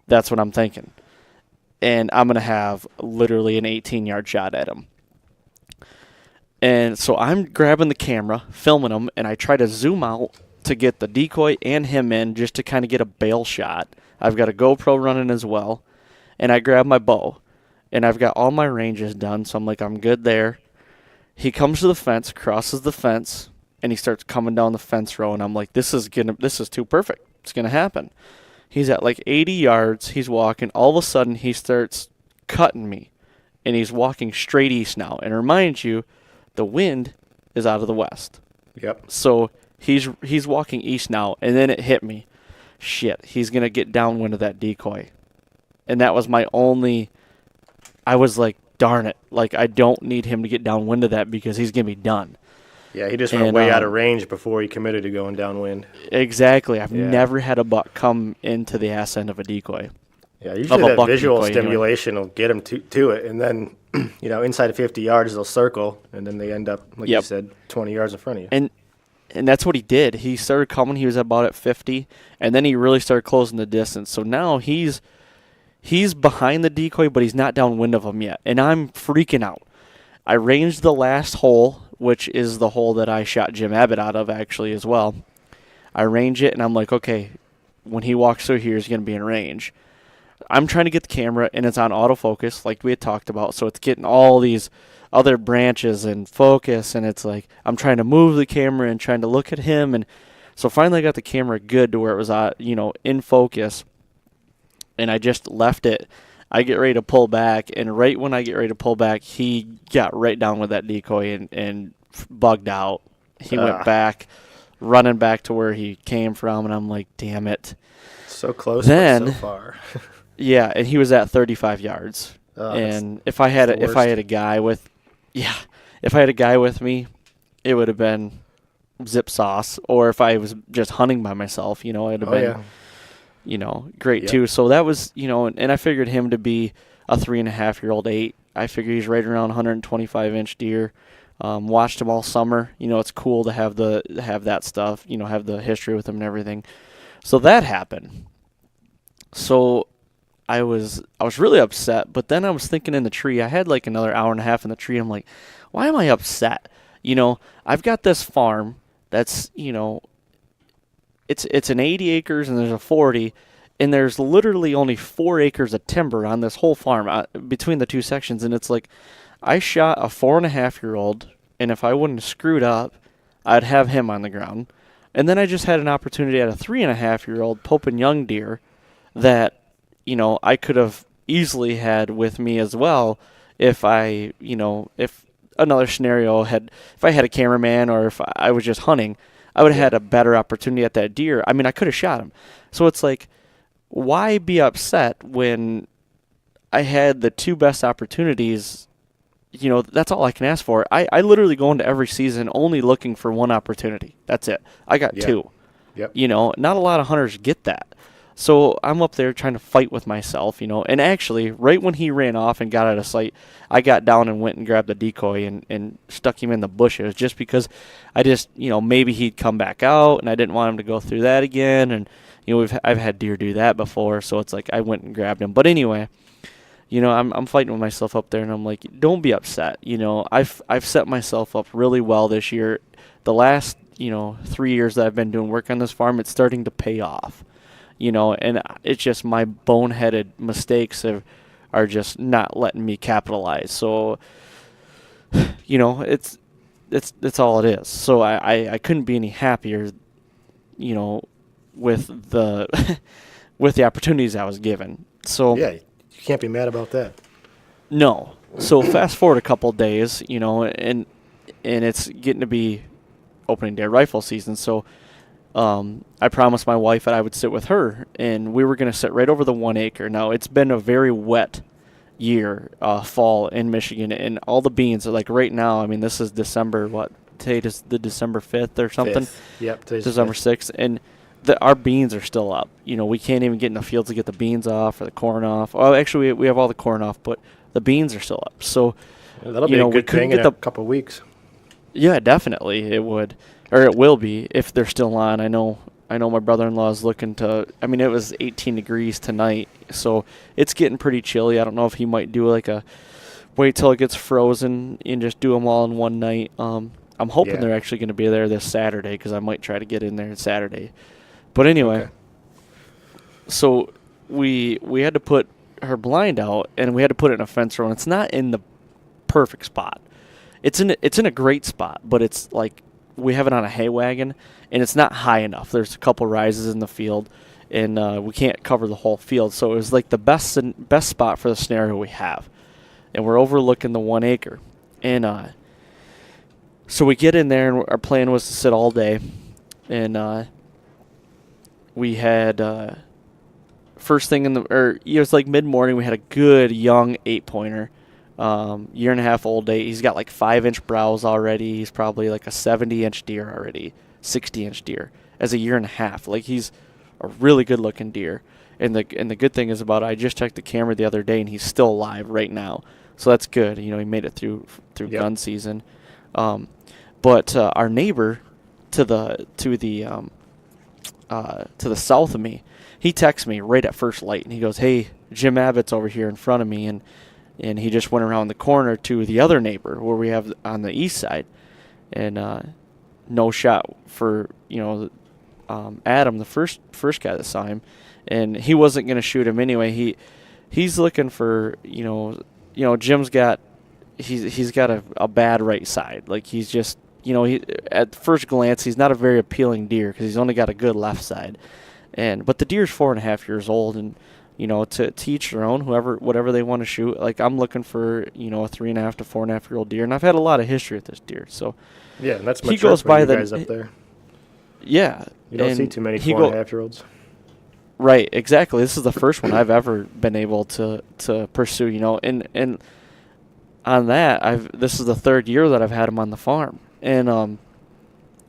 That's what I'm thinking. And I'm going to have literally an 18-yard shot at him. And so I'm grabbing the camera, filming him, and I try to zoom out to get the decoy and him in just to kind of get a bail shot. I've got a GoPro running as well, and I grab my bow, and I've got all my ranges done, so I'm like, I'm good there. He comes to the fence, crosses the fence, and he starts coming down the fence row, and I'm like, this is too perfect. It's gonna happen. He's at like 80 yards. He's walking. All of a sudden, he starts cutting me, and he's walking straight east now. And remind you, the wind is out of the west. Yep. So he's walking east now, and then it hit me. Shit, he's gonna get downwind of that decoy, and that was my only. I was like, darn it! Like I don't need him to get downwind of that because he's gonna be done. Yeah, he just went way out of range before he committed to going downwind. Exactly. I've never had a buck come into the ass end of a decoy. Yeah, usually that visual stimulation will get them to it, and then inside of 50 yards they'll circle, and then they end up, like you said, 20 yards in front of you. And that's what he did. He started coming. He was about at 50, and then he really started closing the distance. So now he's behind the decoy, but he's not downwind of him yet, and I'm freaking out. I ranged the last hole, which is the hole that I shot Jim Abbott out of actually as well. I range it, and I'm like, okay, when he walks through here, he's going to be in range. I'm trying to get the camera, and it's on autofocus, like we had talked about, so it's getting all these other branches and focus, and it's like I'm trying to move the camera and trying to look at him, and so finally I got the camera good to where it was in focus, and I just left it. I get ready to pull back, and right when I get ready to pull back, he got right down with that decoy and bugged out. He went back, running back to where he came from, and I'm like, damn it. So close, but so far. Yeah, and he was at 35 yards. And if I had a guy with me, it would have been zip sauce. Or if I was just hunting by myself, it would have been great too. So that was, and I figured him to be a 3.5-year-old 8. I figure he's right around 125-inch deer. Watched him all summer. It's cool to have that stuff. Have the history with him and everything. So that happened. So I was really upset. But then I was thinking in the tree. I had like another hour and a half in the tree. I'm like, why am I upset? I've got this farm that's It's an 80 acres and there's a 40, and there's literally only 4 acres of timber on this whole farm between the two sections. And it's like, I shot a 4.5-year-old, and if I wouldn't have screwed up, I'd have him on the ground. And then I just had an opportunity at a 3.5-year-old Pope and Young deer that, I could have easily had with me as well if if another scenario if I had a cameraman or if I was just hunting. I would have had a better opportunity at that deer. I mean, I could have shot him. So it's like, why be upset when I had the two best opportunities? That's all I can ask for. I literally go into every season only looking for one opportunity. That's it. I got two. Yep. Not a lot of hunters get that. So I'm up there trying to fight with myself, and actually, right when he ran off and got out of sight, I got down and went and grabbed the decoy and stuck him in the bushes just because I just, maybe he'd come back out, and I didn't want him to go through that again, and, I've had deer do that before, so it's like I went and grabbed him. But anyway, I'm fighting with myself up there, and I'm like, don't be upset. I've set myself up really well this year. The last, 3 years that I've been doing work on this farm, it's starting to pay off. And it's just my boneheaded mistakes are just not letting me capitalize. So, it's all it is. So I couldn't be any happier, with the with the opportunities I was given. So yeah, you can't be mad about that. No. So fast forward a couple of days, and it's getting to be opening day rifle season. So I promised my wife that I would sit with her, and we were going to sit right over the 1 acre. Now, it's been a very wet year, fall in Michigan, and all the beans are like right now. I mean, this is December, today is the December 5th or something? 5th. Yep, today's December 6th, and our beans are still up. We can't even get in the fields to get the beans off or the corn off. Oh, actually, we have all the corn off, but the beans are still up. So, that'll be a good thing in a couple of weeks. Yeah, definitely it would. Or it will be if they're still on. I know my brother-in-law is looking to. I mean, it was 18 degrees tonight, so it's getting pretty chilly. I don't know if he might do like a wait till it gets frozen and just do them all in one night. I'm hoping Yeah. they're actually going to be there this Saturday because I might try to get in there Saturday. But anyway, Okay. so we had to put her blind out, and we had to put it in a fence row, and it's not in the perfect spot. It's in a great spot, but it's like we have it on a hay wagon, and it's not high enough. There's a couple rises in the field, and we can't cover the whole field. So it was like the best spot for the scenario we have, and we're overlooking the 1 acre, and so we get in there, and our plan was to sit all day, and we had first thing it was like mid morning. We had a good young 8-pointer. 1.5 old. He's got like 5-inch brows already. He's probably like a 70-inch deer already, 60-inch deer as a 1.5. Like he's a really good looking deer. And the good thing is about it, I just checked the camera the other day and he's still alive right now. So that's good. He made it through Yep. gun season. But our neighbor to the south of me, he texts me right at first light and he goes, "Hey, Jim Abbott's over here in front of me," and he just went around the corner to the other neighbor where we have on the east side, and no shot for Adam, the first guy that saw him, and he wasn't going to shoot him anyway. He's looking for Jim's got he's got a bad right side. Like he's just he at first glance he's not a very appealing deer because he's only got a good left side, but the deer's 4.5 years old and. To each their own, whatever they want to shoot. Like, I'm looking for, a 3.5 to 4.5-year-old deer, and I've had a lot of history with this deer. So, Yeah, and that's he mature goes for by you the guys up there. Yeah. You don't and see too many he 4.5-year-olds. Right, exactly. This is the first one I've ever been able to pursue, and on that, this is the third year that I've had him on the farm. And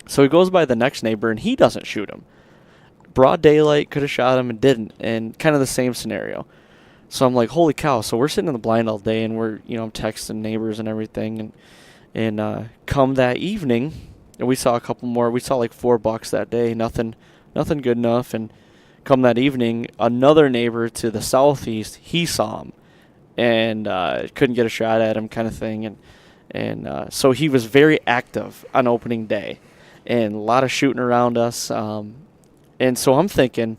so he goes by the next neighbor, and he doesn't shoot him. Broad daylight, could have shot him and didn't, and kind of the same scenario. So I'm like, holy cow. So we're sitting in the blind all day, and we're texting neighbors and everything, and come that evening, and we saw a couple more. We saw like 4 bucks that day, nothing good enough. And come that evening, another neighbor to the southeast, he saw him and couldn't get a shot at him, kind of thing. And so he was very active on opening day, and a lot of shooting around us. And so I'm thinking,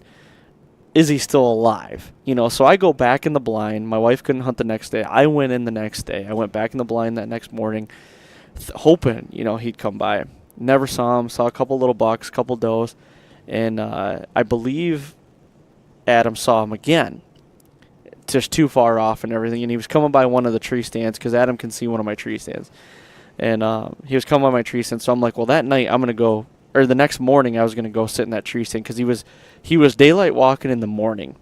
is he still alive? So I go back in the blind. My wife couldn't hunt the next day. I went in the next day. I went back in the blind that next morning, hoping, he'd come by. Never saw him. Saw a couple little bucks, couple does. And I believe Adam saw him again, just too far off and everything. And he was coming by one of the tree stands because Adam can see one of my tree stands. And he was coming by my tree stand. So I'm like, well, that night I'm going to go. Or the next morning, I was going to go sit in that tree stand because he was daylight walking in the morning.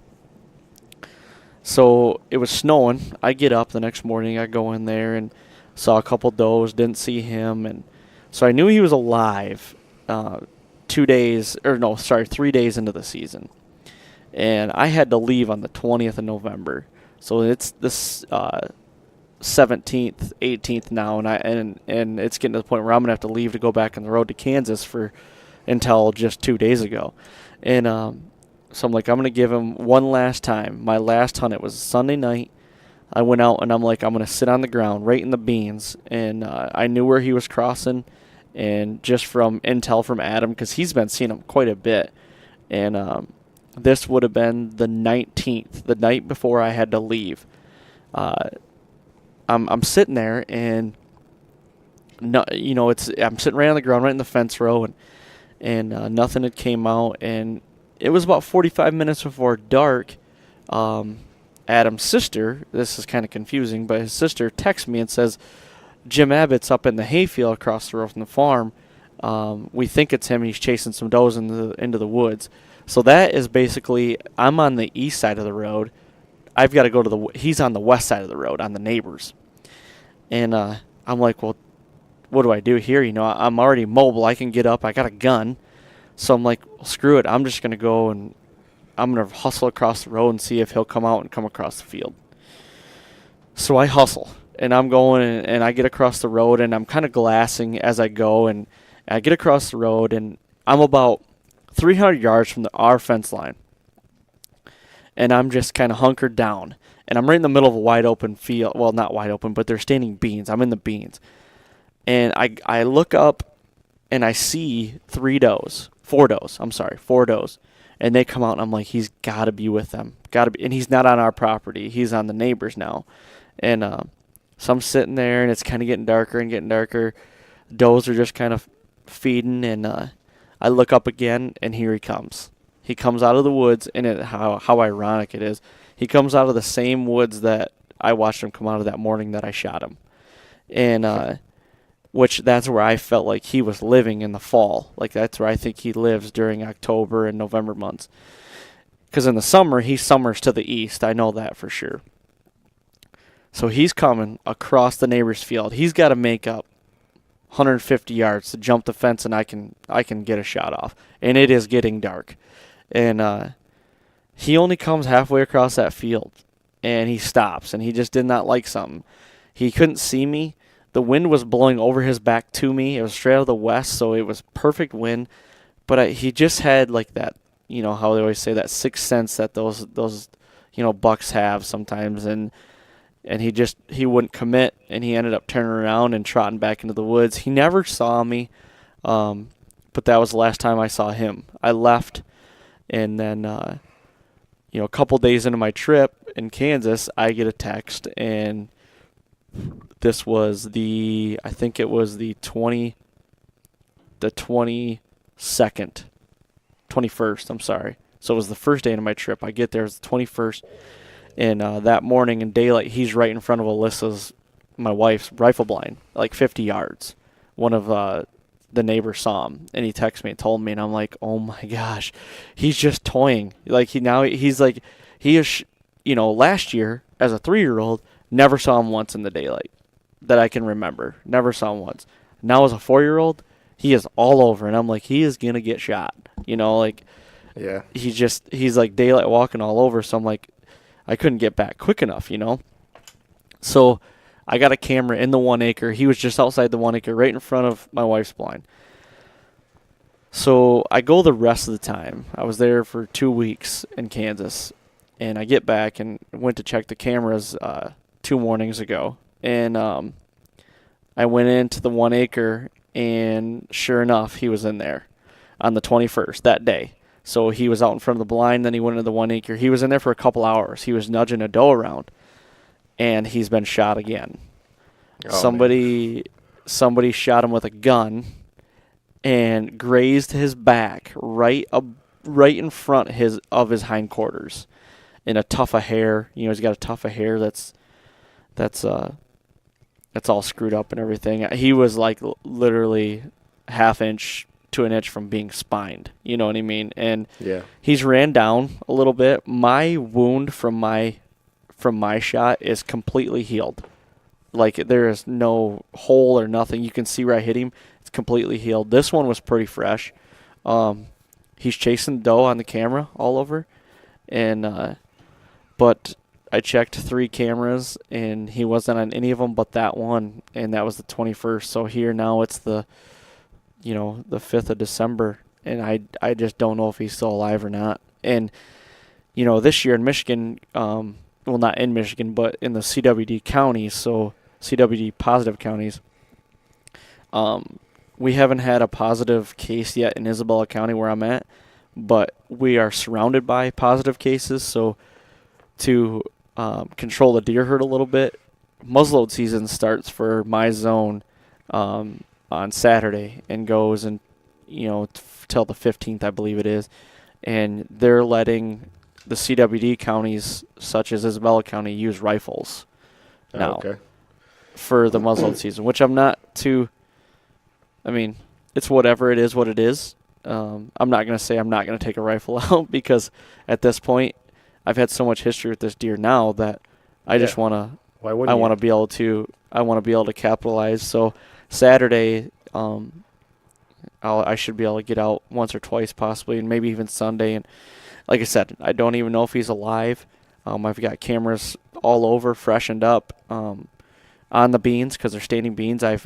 So it was snowing. I get up the next morning. I go in there and saw a couple does. Didn't see him, and so I knew he was alive. 3 days into the season, and I had to leave on the 20th of November. So it's this 17th, 18th now, and it's getting to the point where I'm gonna have to leave to go back on the road to Kansas until just 2 days ago, and so I'm like, I'm gonna give him one last time. My last hunt, it was Sunday night. I went out and I'm like, I'm gonna sit on the ground right in the beans, and I knew where he was crossing, and just from intel from Adam, because he's been seeing him quite a bit, and this would have been the 19th, the night before I had to leave. I'm sitting there, and I'm sitting right on the ground, right in the fence row, and nothing had came out, and it was about 45 minutes before dark. Adam's sister, this is kind of confusing, but his sister texts me and says, Jim Abbott's up in the hayfield across the road from the farm. We think it's him. He's chasing some does into the woods. So that is basically, I'm on the east side of the road. I've got to go to he's on the west side of the road, on the neighbors. And I'm like, well, what do I do here? I'm already mobile. I can get up. I got a gun. So I'm like, well, screw it. I'm just going to go and I'm going to hustle across the road and see if he'll come out and come across the field. So I hustle, and I'm going, and I get across the road, and I'm kind of glassing as I go, and I get across the road, and I'm about 300 yards from our fence line. and I'm just kind of hunkered down, and I'm right in the middle of a wide open field. Well, not wide open, but they're standing beans. I'm in the beans, and I look up, and I see four does, and they come out, and I'm like, he's got to be with them, and he's not on our property. He's on the neighbors now, and so I'm sitting there, and it's kind of getting darker and getting darker. Does are just kind of feeding, and I look up again, and here he comes. He comes out of the woods, and how ironic it is. He comes out of the same woods that I watched him come out of that morning that I shot him. And which that's where I felt like he was living in the fall. Like that's where I think he lives during October and November months. Because in the summer, he summers to the east. I know that for sure. So he's coming across the neighbor's field. He's got to make up 150 yards to jump the fence, and I can get a shot off. And it is getting dark. And he only comes halfway across that field, and he stops, and he just did not like something. He couldn't see me. The wind was blowing over his back to me. It was straight out of the west, so it was perfect wind. But he just had like that, you know, how they always say that sixth sense that those bucks have sometimes, and he wouldn't commit, and he ended up turning around and trotting back into the woods. He never saw me, but that was the last time I saw him. I left. And then, a couple days into my trip in Kansas, I get a text, and this was I think it was the 21st, I'm sorry. So it was the first day of my trip. I get there, it's the 21st, and that morning in daylight, he's right in front of my wife's rifle blind, like 50 yards. One of the neighbor saw him, and he texted me and told me, and I'm like, oh my gosh, he's just toying. Like he is, last year as a 3-year-old, never saw him once in the daylight that I can remember. Never saw him once. Now as a 4-year-old, he is all over, and I'm like, he is gonna get shot. Yeah. He's like daylight walking all over. So I'm like, I couldn't get back quick enough, So I got a camera in the 1 acre. He was just outside the 1 acre, right in front of my wife's blind. So I go the rest of the time. I was there for 2 weeks in Kansas, and I get back and went to check the cameras 2 mornings ago. And I went into the 1 acre, and sure enough, he was in there on the 21st, that day. So he was out in front of the blind, then he went into the 1 acre. He was in there for a couple hours. He was nudging a doe around. And he's been shot again. Oh, somebody shot him with a gun and grazed his back right in front of his hindquarters in a tuft of hair. He's got a tuft of hair that's all screwed up and everything. He was like literally half inch to an inch from being spined. You know what I mean? And yeah, he's ran down a little bit. My wound from my shot is completely healed. Like there is no hole or nothing. You can see where I hit him. It's completely healed. This one was pretty fresh. He's chasing doe on the camera all over, and but I checked 3 cameras and he wasn't on any of them but that one, and that was the 21st. So here now it's the 5th of December, and I just don't know if he's still alive or not. And this year in Michigan. Well, not in Michigan, but in the CWD counties, so CWD positive counties, we haven't had a positive case yet in Isabella County where I'm at, but we are surrounded by positive cases. So to control the deer herd a little bit, muzzleload season starts for my zone on Saturday and goes till the 15th, I believe it is, and they're letting the CWD counties, such as Isabella County, use rifles now for the muzzleload season, which I'm not too. I mean, it's whatever. It is what it is. I'm not going to say I'm not going to take a rifle out, because at this point, I've had so much history with this deer now that I just want to. Why wouldn't I want to be able to. I want to be able to capitalize. So Saturday, I should be able to get out once or twice possibly, and maybe even Sunday. And like I said, I don't even know if he's alive. I've got cameras all over, freshened up on the beans because they're standing beans. I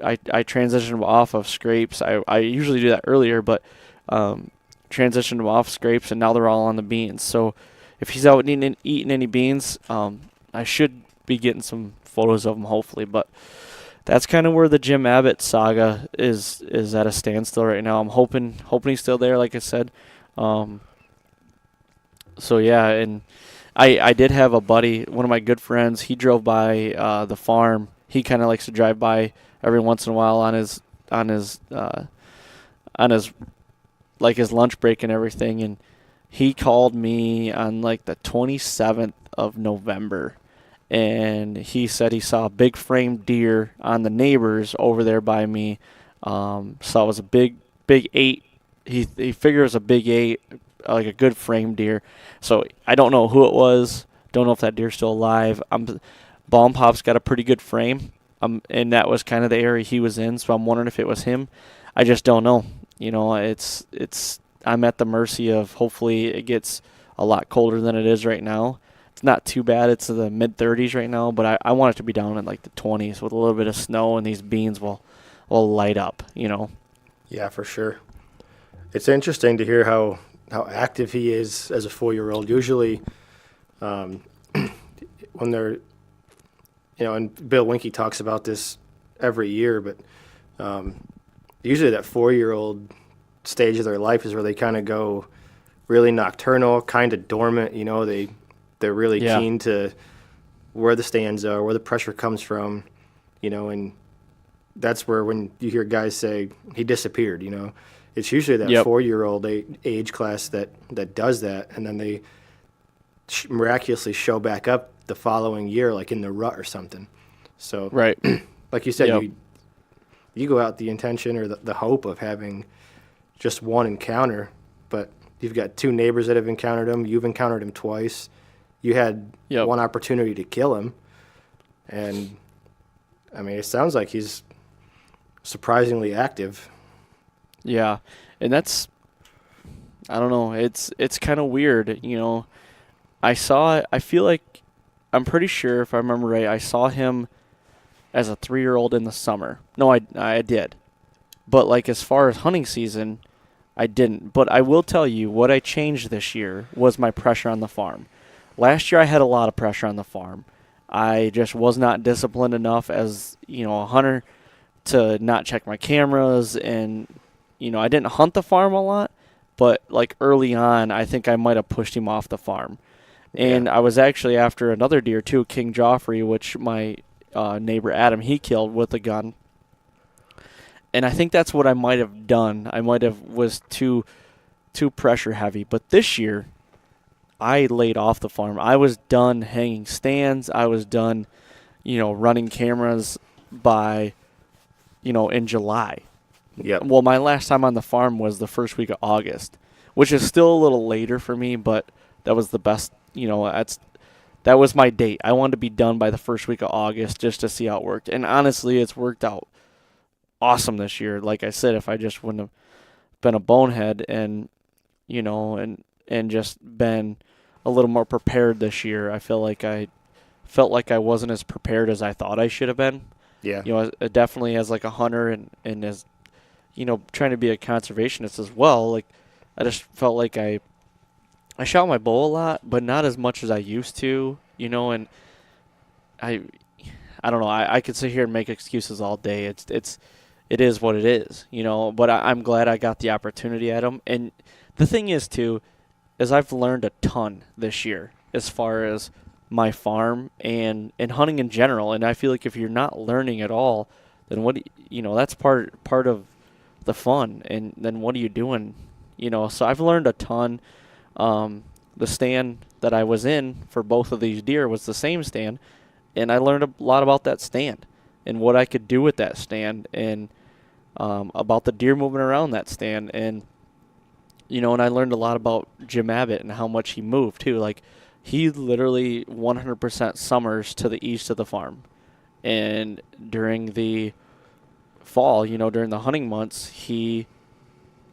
transitioned them off of scrapes. I usually do that earlier, but transitioned them off scrapes, and now they're all on the beans. So if he's out eating any beans, I should be getting some photos of him hopefully. But that's kind of where the Jim Abbott saga is at a standstill right now. I'm hoping he's still there, like I said. So yeah, and I did have a buddy, one of my good friends. He drove by the farm. He kind of likes to drive by every once in a while on his like his lunch break and everything. And he called me on like the 27th of November, and he said he saw a big framed deer on the neighbors over there by me. So it was a big 8. He figured it was a big 8, like a good framed deer. So I don't know who it was. Don't know if that deer's still alive. Ball Pop's got a pretty good frame, and that was kind of the area he was in. So I'm wondering if it was him. I just don't know. You know, it's I'm at the mercy of, hopefully it gets a lot colder than it is right now. It's not too bad. It's in the mid-30s right now, but I want it to be down in like the 20s with a little bit of snow, and these beans will light up, you know. Yeah, for sure. It's interesting to hear how active he is as a 4-year-old. Usually, when they're, and Bill Winke talks about this every year, but usually that 4-year-old stage of their life is where they kind of go really nocturnal, kind of dormant. They're really keen to where the stands are, where the pressure comes from, and that's where when you hear guys say he disappeared, it's usually that 4-year-old age class that does that, and then they miraculously show back up the following year, like in the rut or something. So, right, like you said, you go out the intention or the hope of having just one encounter, but you've got 2 neighbors that have encountered him. You've encountered him twice. You had one opportunity to kill him, and I mean, it sounds like he's surprisingly active. Yeah, and that's, I don't know, it's kind of weird, I feel like, I'm pretty sure, if I remember right, I saw him as a 3-year-old in the summer. No, I did. But, like, as far as hunting season, I didn't. But I will tell you, what I changed this year was my pressure on the farm. Last year I had a lot of pressure on the farm. I just was not disciplined enough as, a hunter to not check my cameras, and I didn't hunt the farm a lot, but like early on, I think I might have pushed him off the farm. And I was actually after another deer too, King Joffrey, which my neighbor Adam, he killed with a gun. And I think that's what I might have done. I might have was too pressure heavy. But this year, I laid off the farm. I was done hanging stands. I was done, running cameras by, in July. Yep. Well, my last time on the farm was the first week of August, which is still a little later for me, but that was the best, that was my date. I wanted to be done by the first week of August just to see how it worked. And honestly, it's worked out awesome this year. Like I said, if I just wouldn't have been a bonehead and, and just been a little more prepared this year, I felt like I wasn't as prepared as I thought I should have been. Yeah. Definitely as like a hunter and as, trying to be a conservationist as well. Like, I just felt like I shot my bow a lot, but not as much as I used to, and I don't know. I could sit here and make excuses all day. It is what it is, but I'm glad I got the opportunity at them. And the thing is too, is I've learned a ton this year as far as my farm and hunting in general. And I feel like if you're not learning at all, then that's part of the fun. And then what are you doing? So I've learned a ton. The stand that I was in for both of these deer was the same stand, and I learned a lot about that stand and what I could do with that stand, and about the deer moving around that stand, and and I learned a lot about Jim Abbott and how much he moved too. Like, he literally 100% summers to the east of the farm, and during the fall, during the hunting months, he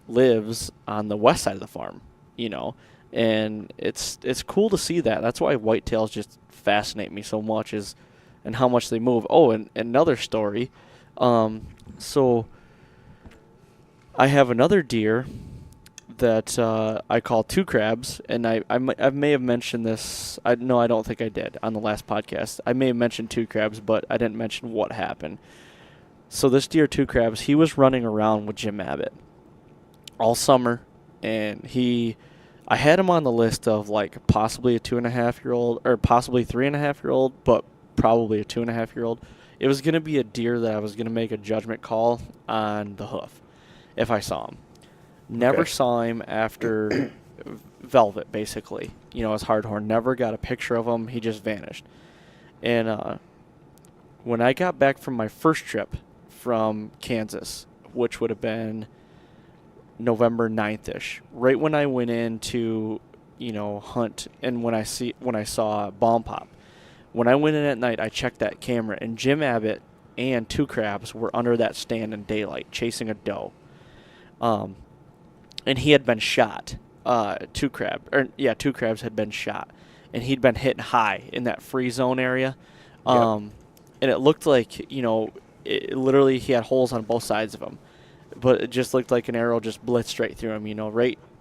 lives on the west side of the farm, and it's cool to see that. That's why whitetails just fascinate me so much, and how much they move. Oh, and another story. So I have another deer that I call two crabs, and I may have mentioned this. No, I don't think I did on the last podcast. I may have mentioned two crabs, but I didn't mention what happened. So this deer, two crabs, he was running around with Jim Abbott all summer, and I had him on the list of like possibly a 2.5-year-old or possibly 3.5-year-old, but probably a 2.5-year-old. It was going to be a deer that I was going to make a judgment call on the hoof if I saw him. Never saw him after Velvet, basically. His hardhorn. Never got a picture of him. He just vanished. And when I got back from my first trip from Kansas, which would have been November 9th-ish, right when I went in to, hunt, and when I saw Bomb Pop, when I went in at night, I checked that camera, and Jim Abbott and two crabs were under that stand in daylight chasing a doe. And he had been shot. Two crabs had been shot, and he'd been hitting high in that free zone area. And it looked like, literally he had holes on both sides of him, but it just looked like an arrow just blitzed straight through him,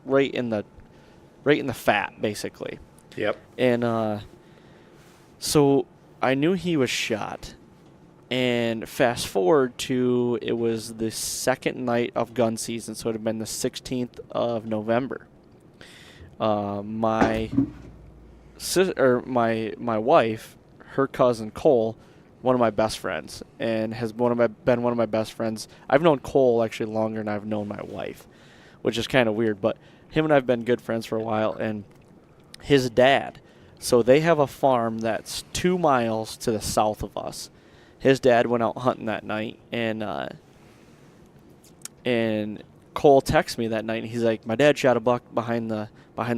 right in the fat, basically. Yep. And so I knew he was shot. And fast forward to, it was the second night of gun season, so it would have been the 16th of November. My wife, her cousin Cole, one of my best friends, and has been one of my best friends. I've known Cole actually longer than I've known my wife, which is kind of weird, but him and I have been good friends for a while, and his dad. So they have a farm that's 2 miles to the south of us. His dad went out hunting that night, and Cole texted me that night, and he's like, "My dad shot a buck behind the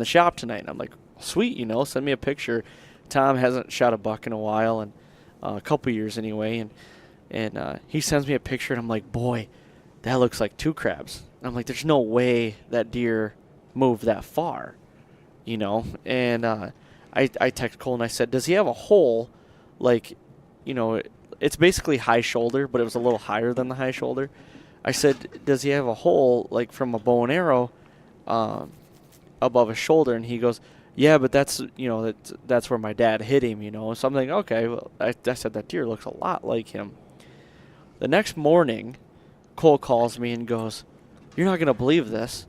shop tonight." And I'm like, "Sweet, send me a picture." Tom hasn't shot a buck in a while, and a couple years anyway, and he sends me a picture, and I'm like, "Boy, that looks like two crabs." And I'm like, "There's no way that deer moved that far," And I texted Cole and I said, "Does he have a hole, like, it's basically high shoulder, but it was a little higher than the high shoulder." I said, "Does he have a hole, like from a bow and arrow, above his shoulder?" And he goes, "Yeah, but that's where my dad hit him, So I'm like, okay, well, I said that deer looks a lot like him. The next morning, Cole calls me and goes, "You're not gonna believe this,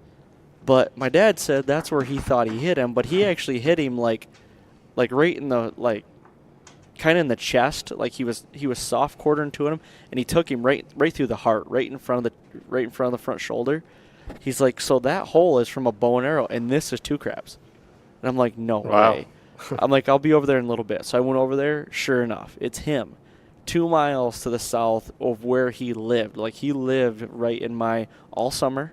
but my dad said that's where he thought he hit him, but he actually hit him like right in the kind of in the chest, like he was soft quartering to him, and he took him right through the heart, right in front of the front shoulder." He's like, "So that hole is from a bow and arrow, and this is two crabs." And I'm like, "No way." I'm like, "I'll be over there in a little bit." So I went over there. Sure enough, it's him, 2 miles to the south of where he lived. Like, he lived right in my all summer.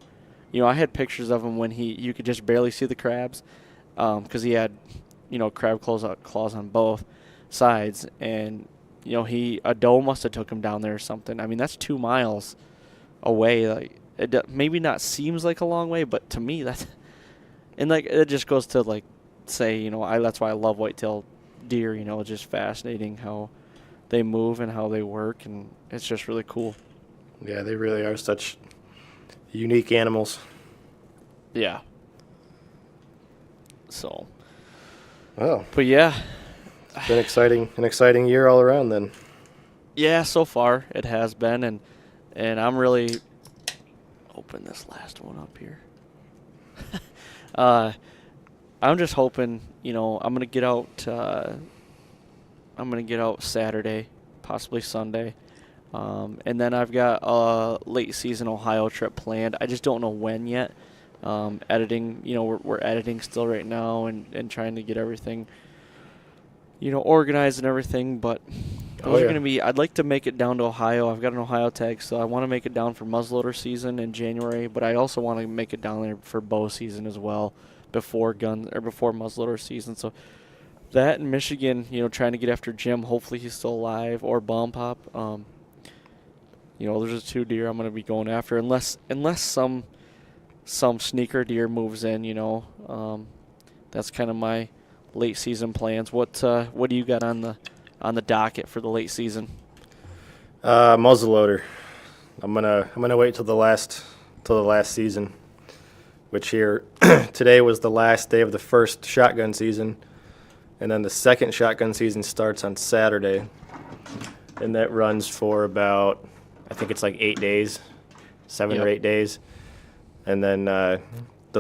I had pictures of him when you could just barely see the crabs, because he had, crab claws on both sides, and a doe must have took him down there or something. I mean, that's 2 miles away. Like, it maybe not seems like a long way, but to me that's, and like, it just goes to like say, that's why I love whitetail deer. It's just fascinating how they move and how they work, and it's just really cool. Yeah, they really are such unique animals. Yeah. So. Well. But yeah. It's been an exciting year all around then. Yeah, so far it has been, and I'm really open this last one up here. I'm just hoping, I'm gonna get out Saturday, possibly Sunday, and then I've got a late season Ohio trip planned. I just don't know when yet. Editing, we're editing still right now, and trying to get everything, organized and everything, but those are going to be, I'd like to make it down to Ohio. I've got an Ohio tag, so I want to make it down for muzzleloader season in January, but I also want to make it down there for bow season as well before muzzleloader season. So that in Michigan, trying to get after Jim. Hopefully he's still alive, or Bomb Pop. There's just 2 deer I'm going to be going after, unless some sneaker deer moves in. That's kind of my late season plans. What do you got on the docket for the late season? Muzzleloader. I'm gonna wait till the last season. which here today was the last day of the first shotgun season, and then the second shotgun season starts on Saturday, and that runs for about, I think it's like 8 days, 7 or 8 days, and then the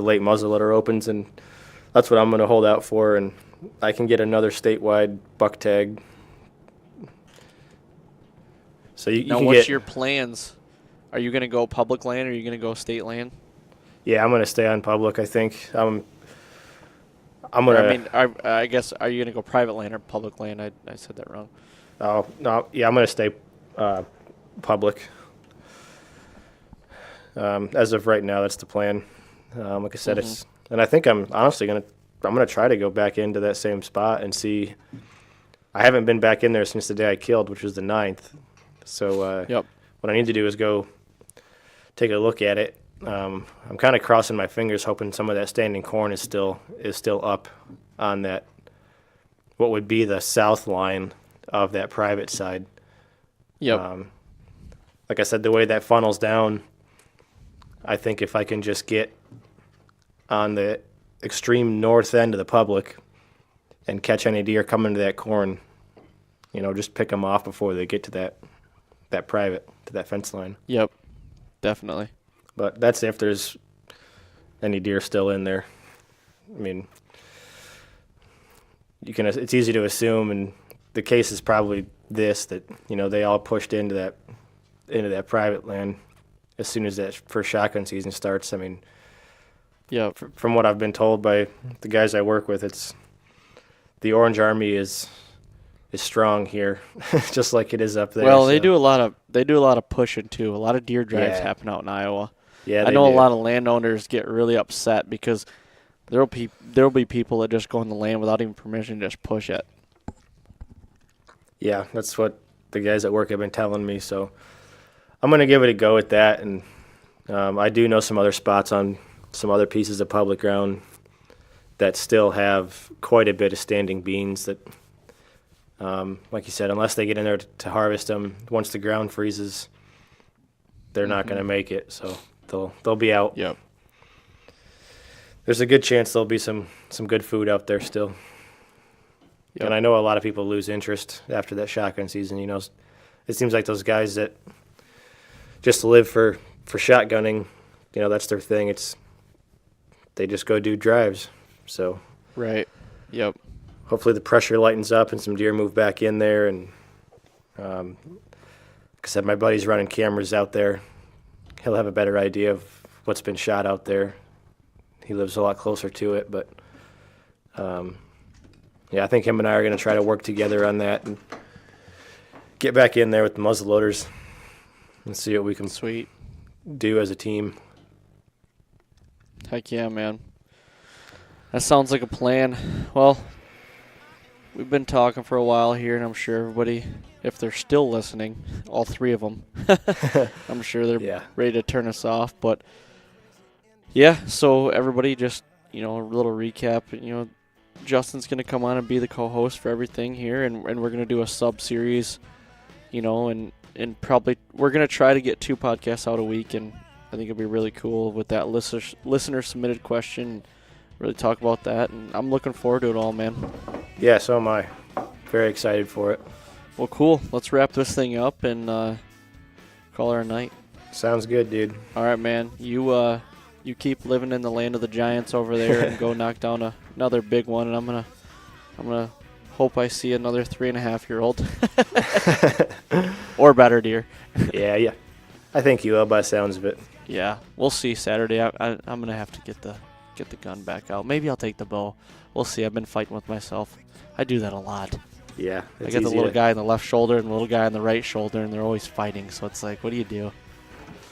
late muzzleloader opens, and that's what I'm going to hold out for, and I can get another statewide buck tag. So you now, can what's get, your plans? Are you going to go public land or are you going to go state land? Yeah, I'm going to stay on public, I think. I'm going to... I guess, are you going to go private land or public land? I said that wrong. Oh, no, yeah, I'm going to stay public. As of right now, that's the plan. Like I said, and I think I'm honestly going to try to go back into that same spot and see. I haven't been back in there since the day I killed, which was the 9th. So what I need to do is go take a look at it. I'm kind of crossing my fingers, hoping some of that standing corn is still up on that, what would be the south line of that private side. Yep. Like I said, the way that funnels down, I think if I can just get on the extreme north end of the public and catch any deer coming to that corn, just pick them off before they get to that private, to that fence line. Yep, definitely. But that's if there's any deer still in there. I mean, it's easy to assume, and the case is probably that they all pushed into that private land as soon as that first shotgun season starts. I mean, yeah, from what I've been told by the guys I work with, it's the Orange Army is strong here, just like it is up there. Well, they do a lot of pushing too. A lot of deer drives happen out in Iowa. Yeah, I know a lot of landowners get really upset because there'll be people that just go on the land without even permission, just push it. Yeah, that's what the guys at work have been telling me. So I'm going to give it a go at that, and I do know some other spots on some other pieces of public ground that still have quite a bit of standing beans that, like you said, unless they get in there to harvest them, once the ground freezes, they're not going to make it. So they'll be out. Yep. There's a good chance there'll be some good food out there still. Yep. And I know a lot of people lose interest after that shotgun season. It seems like those guys that just live for shotgunning, that's their thing. They just go do drives. So right. Yep. Hopefully the pressure lightens up and some deer move back in there. And like I said, my buddy's running cameras out there. He'll have a better idea of what's been shot out there. He lives a lot closer to it, but I think him and I are going to try to work together on that and get back in there with the muzzleloaders and see what we can do as a team. Heck yeah, man. That sounds like a plan. Well, we've been talking for a while here, and I'm sure everybody, if they're still listening, all three of them, I'm sure they're ready to turn us off. But, yeah, so everybody just, a little recap. Justin's going to come on and be the co-host for everything here, and we're going to do a sub-series, and probably we're going to try to get 2 podcasts out a week, and I think it'll be really cool with that listener-submitted question, really talk about that, and I'm looking forward to it all, man. Yeah, so am I. Very excited for it. Well, cool. Let's wrap this thing up and call her a night. Sounds good, dude. All right, man. You keep living in the land of the giants over there and go knock down another big one, and I'm gonna hope I see another 3.5-year-old or better deer. Yeah. I think you will by the sounds of it. Yeah, we'll see Saturday. I'm gonna have to get the gun back out. Maybe I'll take the bow. We'll see. I've been fighting with myself. I do that a lot. Yeah, I got the little guy on the left shoulder and the little guy on the right shoulder, and they're always fighting. So it's like, what do you do?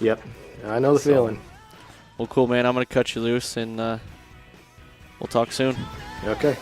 Yep, I know the feeling. Well, cool, man. I'm gonna cut you loose, and we'll talk soon. Okay.